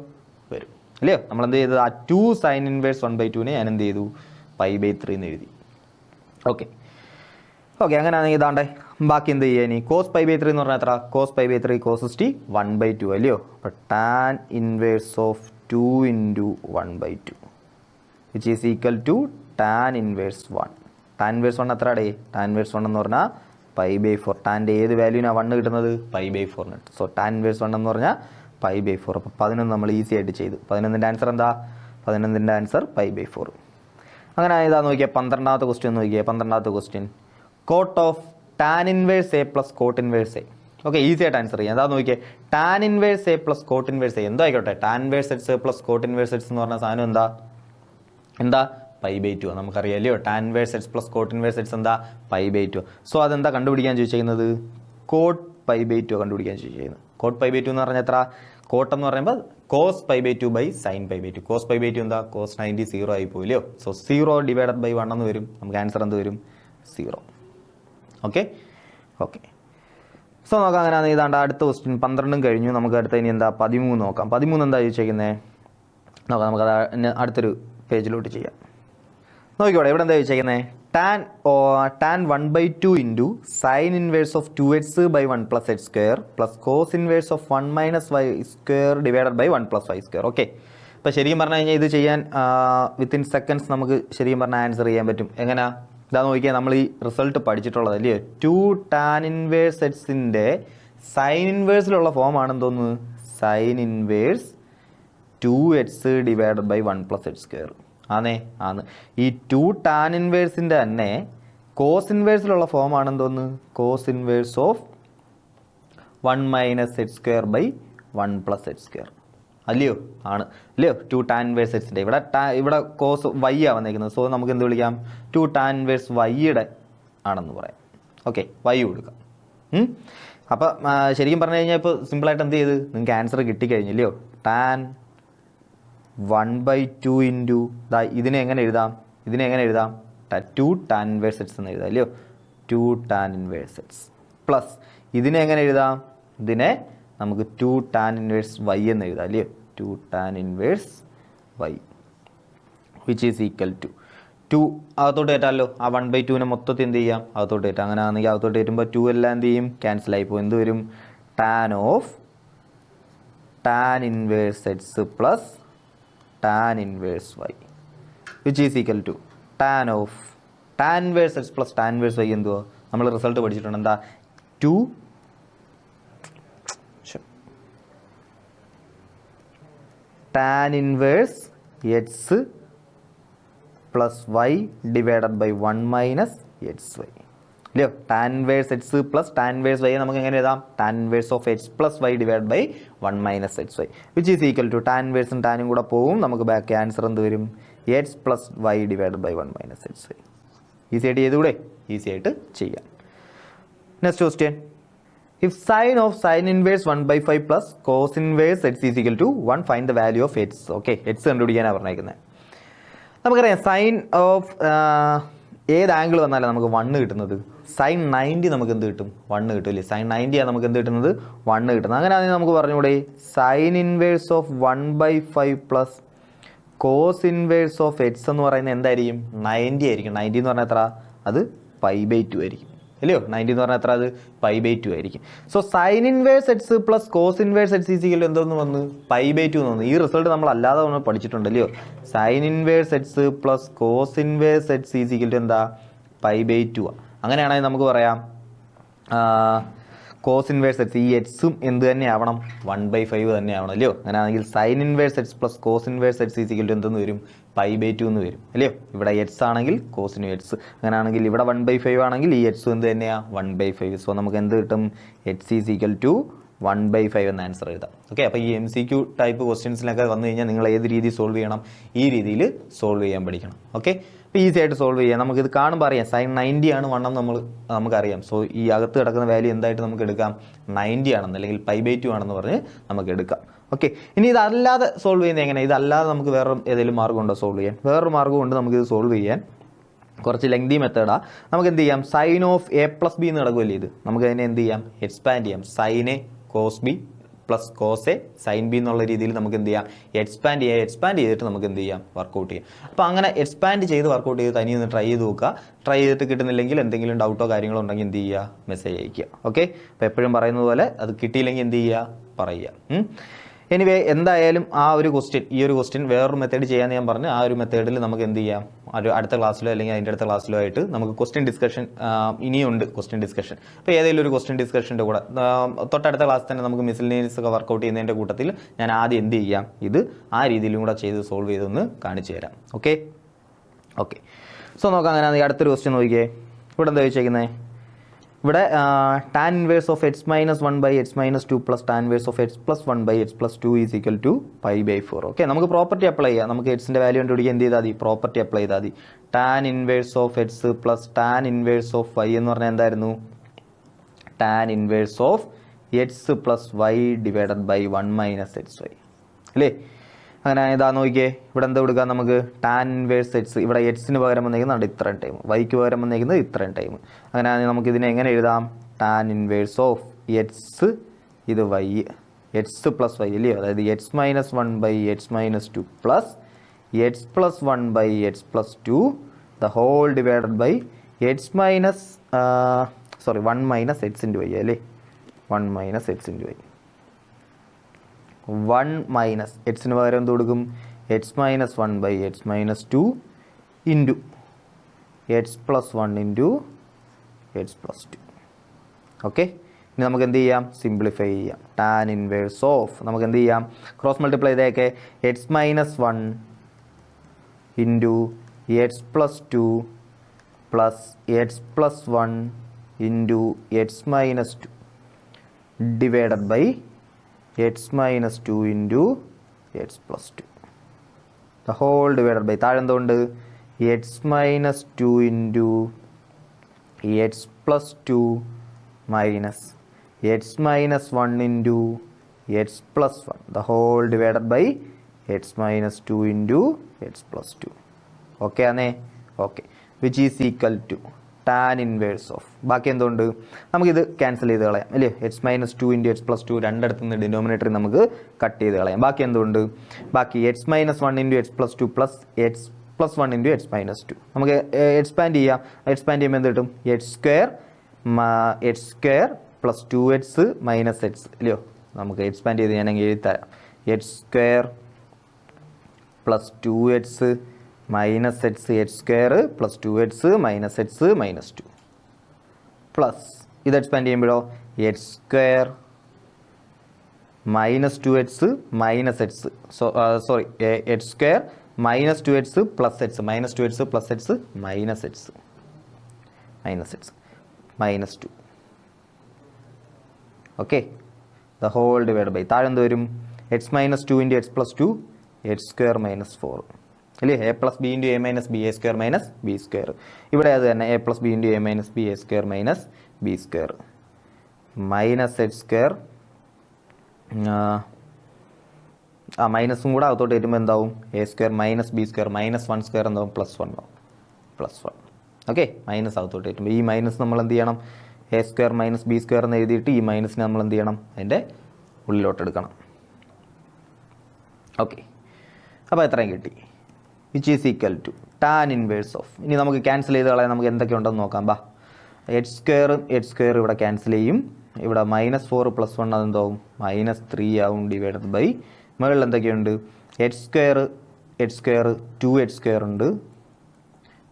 വരും അല്ലയോ? നമ്മളെന്ത് ചെയ്തത്? ആ 2 സൈൻ ഇൻവേഴ്സ് 1/2നെ ഞാൻ എന്ത് ചെയ്തു? π/3 എന്ന് എഴുതി. ഓക്കെ, അങ്ങനെയാണെങ്കിൽ ഇതാണ്ടേ ബാക്കി എന്ത് ചെയ്യുക? ഇനി കോസ് π/3 എന്ന് പറഞ്ഞാൽ എത്ര? കോസ് π/3 കോസ് 1/2 അല്ലയോ? അപ്പോൾ tan inverse of 2 into 1/2 which is equal to tan inverse 1. Tan inverse 1 എത്രയാടേ? ടാൻ ഇൻവേഴ്സ് 1 എന്ന് പറഞ്ഞാൽ π/4. ടാൻ്റെ ഏത് വാല്യൂനാണ് 1 കിട്ടുന്നത്? π/4 കിട്ടും. സോ ടാൻ ഇൻവേഴ്സ് 1 എന്ന് പറഞ്ഞാൽ π/4. അപ്പോൾ 11 നമ്മൾ ഈസി ആയിട്ട് ചെയ്തു. 11ൻ്റെ ആൻസർ എന്താ? 11ൻ്റെ ആൻസർ π/4. അങ്ങനെ ഇതാ നോക്കിയാൽ 12ാമത്തെ ക്വസ്റ്റ്യൻ നോക്കിയാൽ. 12ാമത്തെ question cot of tan inverse a plus cot inverse a. Okay, easy ആയിട്ട് ആൻസർ ചെയ്യാം. എന്താ നോക്കിയേ? Tan inverse a plus cot inverse a എന്തോ ആയിക്കോട്ടെ. Tan inverse x plus cot inverse x എന്ന് പറഞ്ഞ സാധനം എന്താ? π/2. നമുക്കറിയാമല്ലോ tan inverse x plus cot inverse x എന്താ? π/2. സോ അതെന്താ കണ്ടുപിടിക്കാൻ ചോദിച്ചിരിക്കുന്നത്? കോട്ട് π/2 കണ്ടുപിടിക്കാൻ ചോദിച്ചിരിക്കുന്നത്. കോട്ട് π/2 എന്ന് പറഞ്ഞാൽ എത്ര? കോട്ട് എന്ന് പറയുമ്പോൾ കോസ് π/2 ബൈ സൈൻ π/2. കോസ് π/2 എന്താ? കോസ് 90 0 ആയി പോയില്ലയോ? സോ 0 ഡിവൈഡഡ് ബൈ 1 എന്ന് വരും. നമുക്ക് ആൻസർ എന്ത് വരും? 0. ഓക്കെ. സോ നോക്കാം. അങ്ങനെ ഇതാണ്ട് അടുത്ത ക്വസ്റ്റ്യൻ 12ഉം കഴിഞ്ഞു. നമുക്ക് അടുത്ത ഇനി എന്താ? 13 നോക്കാം. 13 എന്താ ചോദിച്ചേക്കുന്നത്? നോക്കാം, നമുക്കത് അടുത്തൊരു പേജിലോട്ട് ചെയ്യാം. നോക്കിക്കോട്ടെ, ഇവിടെ എന്താ ചോദിച്ചേക്കുന്നത്? Tan 1/2 into sine inverse of 2x by 1 plus h square plus cos inverse of 1 minus y square divided by 1 plus y square. Okay, ഇപ്പോൾ ശരിക്കും പറഞ്ഞു കഴിഞ്ഞാൽ ഇത് ചെയ്യാൻ വിത്തിൻ സെക്കൻഡ്സ് നമുക്ക് ശരിക്കും പറഞ്ഞാൽ ആൻസർ ചെയ്യാൻ പറ്റും. എങ്ങനെയാ? ഇതാ നോക്കിയാൽ നമ്മൾ ഈ റിസൾട്ട് പഠിച്ചിട്ടുള്ളത് അല്ലേ? 2 ടാൻ ഇൻവേഴ്സ് എക്സിൻ്റെ സൈൻ ഇൻവേഴ്സിലുള്ള ഫോം ആണെന്ന് തോന്നുന്നു. Sine inverse 2x divided by 1 plus h square ആണേ. ഈ 2 ടാൻ ഇൻവേഴ്സിൻ്റെ തന്നെ കോസ് ഇൻവേഴ്സിലുള്ള ഫോം ആണെന്ന് തോന്നുന്നു. Cos inverse of 1 minus h square by 1 plus h square അല്ലയോ? അല്ലയോ? 2 ടാൻ ഇൻവേഴ്സ് എക്സിൻ്റെ ഇവിടെ കോസ് വൈ ആണ് വന്നേക്കുന്നത്. സോ നമുക്ക് എന്ത് വിളിക്കാം? 2 ടാൻ ഇൻവേഴ്സ് വൈയുടെ ആണെന്ന് പറയാം. ഓക്കെ, വൈ കൊടുക്കാം. അപ്പോൾ ശരിക്കും പറഞ്ഞു കഴിഞ്ഞാൽ ഇപ്പോൾ സിമ്പിളായിട്ട് എന്ത് ചെയ്ത് നിങ്ങൾക്ക് ആൻസർ കിട്ടിക്കഴിഞ്ഞില്ലയോ? ടാൻ 1/2 ഇൻറ്റു ഇതിനെ എങ്ങനെ എഴുതാം? 2 ടാൻ ഇൻവേഴ്സ് എക്സ് എന്ന് എഴുതാം അല്ലയോ? 2 ടാൻ ഇൻവേഴ്സ് എക്സ് പ്ലസ് ഇതിനെ എങ്ങനെ എഴുതാം? ഇതിനെ നമുക്ക് 2 ടാൻ ഇൻവേഴ്സ് വൈ എന്ന് എഴുതാം അല്ലയോ? 2 tan inverse y which is equal to 2 അകത്തോട്ട് കയറ്റാമല്ലോ. ആ 1/2നെ മൊത്തത്തിൽ എന്ത് ചെയ്യാം? അകത്തോട്ട് കയറ്റാം. അങ്ങനെ ആണെങ്കിൽ അകത്തോട്ട് കയറ്റുമ്പോൾ 2 എല്ലാം എന്ത് ചെയ്യും? ക്യാൻസൽ ആയിപ്പോൾ എന്ത് വരും? Tan of tan inverse x plus tan inverse y which is equal to tan inverse x plus tan inverse y എന്തുവാ നമ്മൾ റിസൾട്ട് പഠിച്ചിട്ടുണ്ട് എന്താ 2 tan inverse x plus y divided by 1 minus xy അല്ലയോ tan inverse x plus tan inverse y നമുക്ക് എങ്ങനെ എഴുതാം tan inverse of x plus y divided by 1 minus xy which is equal to tan inverse ഉം tan ഉം കൂടെ പോവും നമുക്ക് ബാക്ക് ആൻസർ എന്ത് വരും x plus y divided by 1 minus xy easy ആയിട്ട് ചെയ്തുകൂടെ ഈസി ആയിട്ട് ചെയ്യാം next question if sin inverse 1 by 5 plus cos inverse x is equal to 1 find the value of x okay x കണ്ടുപിടിക്കാനാണ് പറഞ്ഞേക്കുന്നത് നമുക്കറിയാം സൈൻ ഓഫ് ഏത് ആംഗിൾ വന്നാലും നമുക്ക് 1 കിട്ടുന്നത് സൈൻ 90 നമുക്ക് എന്ത് കിട്ടും 1 കിട്ടും അല്ലേ സൈൻ 90 ആണ് നമുക്ക് എന്ത് കിട്ടുന്നത് 1 കിട്ടുന്നത് അങ്ങനെയാണെങ്കിൽ നമുക്ക് പറഞ്ഞുകൂടെ sine inverse of 1 by 5 plus cos inverse of x എന്ന് പറയുന്നത് എന്തായിരിക്കും 90 ആയിരിക്കും 90 എന്ന് പറഞ്ഞാൽ എത്ര അത് π/2 ആയിരിക്കും അല്ലയോ 90 എന്ന് പറഞ്ഞാൽ എത്ര അത് π/2 ആയിരിക്കും so sine inverse x plus cos inverse x is equal എന്തോന്ന് വന്ന് π/2 എന്ന് വന്നു ഈ റിസൾട്ട് നമ്മൾ അല്ലാതെ നമ്മൾ പഠിച്ചിട്ടുണ്ട് അല്ലയോ sine inverse x plus cos inverse x is equal എന്താ π/2 അങ്ങനെയാണെങ്കിൽ നമുക്ക് പറയാം കോസ് ഇൻവേഴ്സ് എക്സ് ഈ എക്സും എന്ത് തന്നെ ആവണം 1/5 തന്നെ ആവണം അല്ലയോ അങ്ങനെയാണെങ്കിൽ sine inverse x plus cos inverse x is equal എന്തെന്ന് വരും π/2 എന്ന് വരും അല്ലയോ ഇവിടെ എക്സ് ആണെങ്കിൽ കോസിന് എക്സ് അങ്ങനെയാണെങ്കിൽ ഇവിടെ 1/5 ആണെങ്കിൽ ഈ എക്സും എന്ത് തന്നെയാണ് 1/5 സോ നമുക്ക് എന്ത് കിട്ടും എക്സ് ഈസിക്കൽ ടു 1/5 എന്ന ആൻസർ എഴുതാം ഓക്കെ അപ്പോൾ ഈ MCQ ടൈപ്പ് ക്വസ്റ്റ്യൻസിനൊക്കെ വന്നു കഴിഞ്ഞാൽ നിങ്ങൾ ഏത് രീതി സോൾവ് ചെയ്യണം ഈ രീതിയിൽ സോൾവ് ചെയ്യാൻ പഠിക്കണം ഓക്കെ അപ്പോൾ ഈസി ആയിട്ട് സോൾവ് ചെയ്യാം നമുക്കിത് കാണുമ്പോൾ അറിയാം സൈൻ 90 ആണ് വണ്ണം നമുക്കറിയാം സോ ഈ അകത്ത് കിടക്കുന്ന വാല്യൂ എന്തായിട്ട് നമുക്ക് എടുക്കാം 90 ആണെന്ന് അല്ലെങ്കിൽ π/2 ആണെന്ന് പറഞ്ഞ് നമുക്ക് എടുക്കാം ഓക്കെ ഇനി ഇതല്ലാതെ സോൾവ് ചെയ്യുന്നത് എങ്ങനെ ഇതല്ലാതെ നമുക്ക് വേറെ ഏതെങ്കിലും മാർഗ്ഗം ഉണ്ടോ സോൾവ് ചെയ്യാൻ വേറൊരു മാർഗ്ഗമുണ്ട് നമുക്കിത് സോൾവ് ചെയ്യാൻ കുറച്ച് ലെങ്തി മെത്തേഡാണ് നമുക്ക് എന്ത് ചെയ്യാം sine of a plus b എന്ന് കിടക്കുമല്ലേ ഇത് നമുക്ക് അതിനെ എന്ത് ചെയ്യാം എക്സ്പാൻഡ് ചെയ്യാം sine a cos b plus cos a sine b എന്നുള്ള രീതിയിൽ നമുക്ക് എന്ത് ചെയ്യാം എക്സ്പാൻഡ് ചെയ്തിട്ട് നമുക്ക് എന്ത് ചെയ്യാം വർക്കൗട്ട് ചെയ്യാം അപ്പോൾ അങ്ങനെ എക്സ്പാൻഡ് ചെയ്ത് വർക്കൗട്ട് ചെയ്ത് തനിയെ ഒന്ന് ട്രൈ ചെയ്ത് നോക്കുക ട്രൈ ചെയ്തിട്ട് കിട്ടുന്നില്ലെങ്കിൽ എന്തെങ്കിലും ഡൗട്ടോ കാര്യങ്ങളോ ഉണ്ടെങ്കിൽ എന്ത് ചെയ്യുക മെസ്സേജ് അയയ്ക്കുക ഓക്കെ അപ്പോൾ എപ്പോഴും പറയുന്നത് പോലെ അത് കിട്ടിയില്ലെങ്കിൽ എന്ത് ചെയ്യുക പറയുക എനിവേ എന്തായാലും ഈ ഒരു ക്വസ്റ്റ്യൻ വേറൊരു മെത്തേഡ് ചെയ്യാമെന്ന് ഞാൻ പറഞ്ഞു ആ ഒരു മെത്തേഡിൽ നമുക്ക് എന്ത് ചെയ്യാം ഒരു അടുത്ത ക്ലാസ്സിലോ അല്ലെങ്കിൽ അതിൻ്റെ അടുത്ത ക്ലാസ്സിലോ ആയിട്ട് നമുക്ക് ക്വസ്റ്റ്യൻ ഡിസ്കഷൻ ഇനിയുണ്ട് ക്വസ്റ്റ്യൻ ഡിസ്കഷൻ അപ്പോൾ ഏതെങ്കിലും ഒരു ക്വസ്റ്റ്യൻ ഡിസ്കഷൻ്റെ കൂടെ തൊട്ടടുത്ത ക്ലാസ്സിൽ തന്നെ നമുക്ക് മിസ്സലേനിയസ് ഒക്കെ വർക്കൗട്ട് ചെയ്യുന്നതിൻ്റെ കൂട്ടത്തിൽ ഞാൻ ആദ്യം എന്ത് ചെയ്യാം ഇത് ആ രീതിയിലും കൂടെ ചെയ്ത് സോൾവ് ചെയ്തൊന്ന് കാണിച്ചു തരാം ഓക്കെ സോ നോക്കാം അങ്ങനെ അടുത്തൊരു ക്വസ്റ്റ്യൻ നോക്കിയേ ഇവിടെ എന്താ ചോദിച്ചേക്കുന്നത് ഇവിടെ tan inverse of x minus 1 by x minus 2 plus tan inverse of x plus 1 by x plus 2 is equal to π/4 okay നമുക്ക് പ്രോപ്പർട്ടി അപ്ലൈ ചെയ്യാം നമുക്ക് എക്സിൻ്റെ വാല്യൂ കണ്ടുപിടിക്കാൻ എന്ത് ചെയ്താൽ മതി പ്രോപ്പർട്ടി അപ്ലൈ ചെയ്താൽ മതി tan inverse of x plus tan inverse of y എന്ന് പറഞ്ഞാൽ എന്തായിരുന്നു tan inverse of x plus y divided by 1 minus xy അല്ലേ അങ്ങനെ ഇതാ നോക്കിയേ ഇവിടെ എന്താ കൊടുക്കുക നമുക്ക് ടാൻ ഇൻവേഴ്സ് എക്സ് ഇവിടെ എക്സിന് പകരം വന്നേക്കുന്നത് ഇത്രയും ടൈം വൈക്ക് പകരം വന്നേക്കുന്നത് ഇത്രയും ടൈം അങ്ങനെയാണെങ്കിൽ നമുക്ക് ഇതിനെ എങ്ങനെ എഴുതാം ടാൻ ഇൻവേഴ്സ് ഓഫ് എക്സ് ഇത് വൈ എക്സ് പ്ലസ് വൈ അല്ലയോ അതായത് x minus 1 by x minus 2 plus x plus 1 by x plus 2 the whole divided by x minus 1 minus x into y അല്ലേ 1 minus x into y 1 minus എക്സിന് പകരം എന്ത് കൊടുക്കും X minus 1 by x minus 2 into x plus 1 into x plus 2 okay ഇനി നമുക്ക് എന്ത് ചെയ്യാം സിംപ്ലിഫൈ ചെയ്യാം ടാൻ ഇൻവേഴ്സ് ഓഫ് നമുക്ക് എന്ത് ചെയ്യാം ക്രോസ് മൾട്ടിപ്ലൈ ചെയ്തേക്കെ x minus 1 into x plus 2 plus x plus 1 into x minus 2 divided by x minus 2 into x plus 2 the whole divided by താഴെ എന്തുകൊണ്ട് x minus 2 into x plus 2 minus x minus 1 into x plus 1 the whole divided by x minus 2 into x plus 2 okay ആണേ okay which is equal to tan inverse of ബാക്കി എന്തുകൊണ്ട് നമുക്കിത് ക്യാൻസൽ ചെയ്ത് കളയാം അല്ലേ X minus 2 into x plus 2 രണ്ടിടത്തു നിന്ന് ഡിനോമിനേറ്ററിൽ നമുക്ക് കട്ട് ചെയ്ത് കളയാം ബാക്കി എന്തുകൊണ്ട് ബാക്കി X minus 1 into x plus 2 plus x plus 1 into x minus 2 നമുക്ക് എക്സ്പാൻഡ് ചെയ്യാം എക്സ്പാൻഡ് ചെയ്യുമ്പോൾ എന്ത് കിട്ടും X square plus 2x minus X അല്ലയോ നമുക്ക് എക്സ്പാൻഡ് ചെയ്ത് ഞാനെങ്കിൽ എഴുതി തരാം X square plus 2x minus X H square plus 2x minus x minus 2 plus ഇത് എക്സ്പാൻഡ് ചെയ്യുമ്പോഴോ h square minus 2x minus x sorry h square minus 2x plus x minus 2x plus x minus x minus 2 okay the whole divide by താഴെ എന്ത് വരും x minus 2 into x plus 2 h square minus 4 അല്ലേ a plus b into a minus b a square minus b square ഇവിടെ അത് തന്നെ a plus b into a minus b a square minus b square minus h square ആ മൈനസും കൂടെ അകത്തോട്ട് വരുമ്പോൾ എന്താവും a square minus b square minus 1 square എന്താവും +1 ആവും +1 ഓക്കെ മൈനസ് അകത്തോട്ട് വരുമ്പോൾ ഈ മൈനസ് നമ്മൾ എന്ത് ചെയ്യണം A square minus b square എന്ന് എഴുതിയിട്ട് ഈ മൈനസിനെ നമ്മൾ എന്ത് ചെയ്യണം അതിൻ്റെ ഉള്ളിലോട്ട് എടുക്കണം ഓക്കെ അപ്പോൾ എത്രയും കിട്ടി which is equal to tan inverse of ഇനി നമുക്ക് ക്യാൻസൽ ചെയ്ത് കളയാൻ നമുക്ക് എന്തൊക്കെ ഉണ്ടെന്ന് നോക്കാം ബാ എച്ച് സ്ക്വയർ ഇവിടെ ക്യാൻസൽ ചെയ്യും ഇവിടെ -4 + 1 അതെന്താവും -3 ആവും ഡിവൈഡഡ് ബൈ മുകളിൽ എന്തൊക്കെയുണ്ട് എച്ച് സ്ക്വയർ 2h സ്ക്വയർ ഉണ്ട്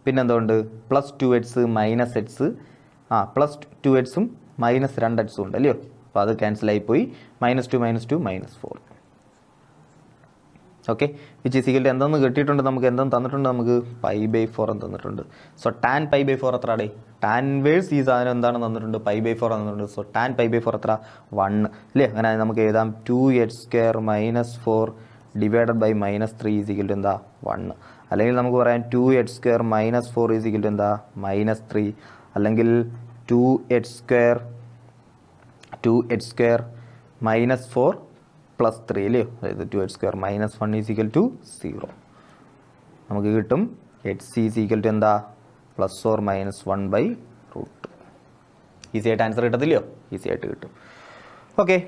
പിന്നെന്തുകൊണ്ട് plus 2x minus x plus 2x minus 2x ഉണ്ട് അല്ലയോ അപ്പോൾ അത് ക്യാൻസൽ ആയിപ്പോയി -2 -4 okay which is equal to എന്തെന്ന് കിട്ടിയിട്ടുണ്ട് നമുക്ക് എന്തെന്ന് തന്നിട്ടുണ്ട് നമുക്ക് π/4 എന്ന് തന്നിട്ടുണ്ട് സോ ടാൻ π/4 എത്ര ഡേ ടാൻ ഇൻവേഴ്സ് ഈ സാധനം എന്താണ് തന്നിട്ടുണ്ട് π/4 തന്നിട്ടുണ്ട് സോ ടാൻ π/4 എത്ര 1 അല്ലേ അങ്ങനെ നമുക്ക് എഴുതാം 2h² -4 divided by -3 is equal to എന്താ 1 അല്ലെങ്കിൽ നമുക്ക് പറയാം 2h² -4 ഈസ് ഈക്വൽ ടു എന്താ -3 അല്ലെങ്കിൽ 2h² -4 +3 അല്ലയോ അതായത് 2h² -1 ഈസ് ഈക്വൽ ടു 0 നമുക്ക് കിട്ടും h ഈസ് ഈക്വൽ ടു എന്താ +or-1/√2 ഈസി ആയിട്ട് ആൻസർ കിട്ടത്തില്ലയോ ഈസി ആയിട്ട് കിട്ടും ഓക്കെ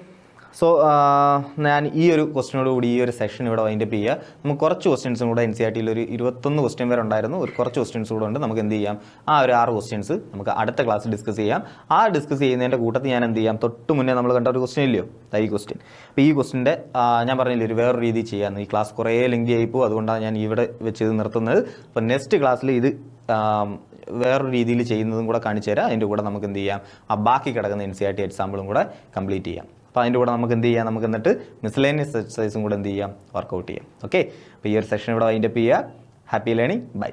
സോ ഞാൻ ഈ ഒരു ക്വസ്റ്റിനോടുകൂടി ഈ ഒരു സെഷൻ ഇവിടെ വൈൻഡപ്പ് ചെയ്യുക നമുക്ക് കുറച്ച് ക്വസ്റ്റ്യൻസും കൂടെ NCERT-യിൽ ഒരു 21 ക്വസ്റ്റ്യൻ വരെ ഉണ്ടായിരുന്നു ഒരു കുറച്ച് ക്വസ്റ്റ്യൻസ് കൂടെ ഉണ്ട് നമുക്ക് എന്ത് ചെയ്യാം ആ ഒരു 6 ക്വസ്റ്റ്യൻസ് നമുക്ക് അടുത്ത ക്ലാസ് ഡിസ്കസ് ചെയ്യാം ആ ഡിസ്കസ് ചെയ്യുന്നതിൻ്റെ കൂട്ടത്തിൽ ഞാൻ എന്ത് ചെയ്യാം തൊട്ട് മുന്നേ നമ്മൾ കണ്ട ഒരു ക്വസ്റ്റ്യൻ ഇല്ലയോ ഈ ക്വസ്റ്റ്യൻ അപ്പോൾ ഈ ക്വസ്റ്റിൻ്റെ ഞാൻ പറഞ്ഞില്ലേ ഒരു വേറൊരു രീതി ചെയ്യാമെന്ന് ഈ ക്ലാസ് കുറേ ലെങ്തി ആയിപ്പോൾ അതുകൊണ്ടാണ് ഞാൻ ഇവിടെ വെച്ച് ഇത് നിർത്തുന്നത് അപ്പോൾ നെക്സ്റ്റ് ക്ലാസ്സിൽ ഇത് വേറൊരു രീതിയിൽ ചെയ്യുന്നതും കൂടെ കാണിച്ചു തരാം അതിൻ്റെ കൂടെ നമുക്ക് എന്ത് ചെയ്യാം ആ ബാക്കി കിടക്കുന്ന NCERT എക്സാമ്പിളും കൂടെ കംപ്ലീറ്റ് ചെയ്യാം അപ്പോൾ അതിൻ്റെ കൂടെ നമുക്ക് എന്ത് ചെയ്യാം നമുക്ക് എന്നിട്ട് മിസ്ലേനിയസ് എക്സസൈസും കൂടെ എന്ത് ചെയ്യാം വർക്കൗട്ട് ചെയ്യാം ഓക്കെ അപ്പോൾ ഈ ഒരു സെഷൻ ഇവിടെ വൈൻഡപ്പ് ചെയ്യുക ഹാപ്പി ലേണിംഗ് ബൈ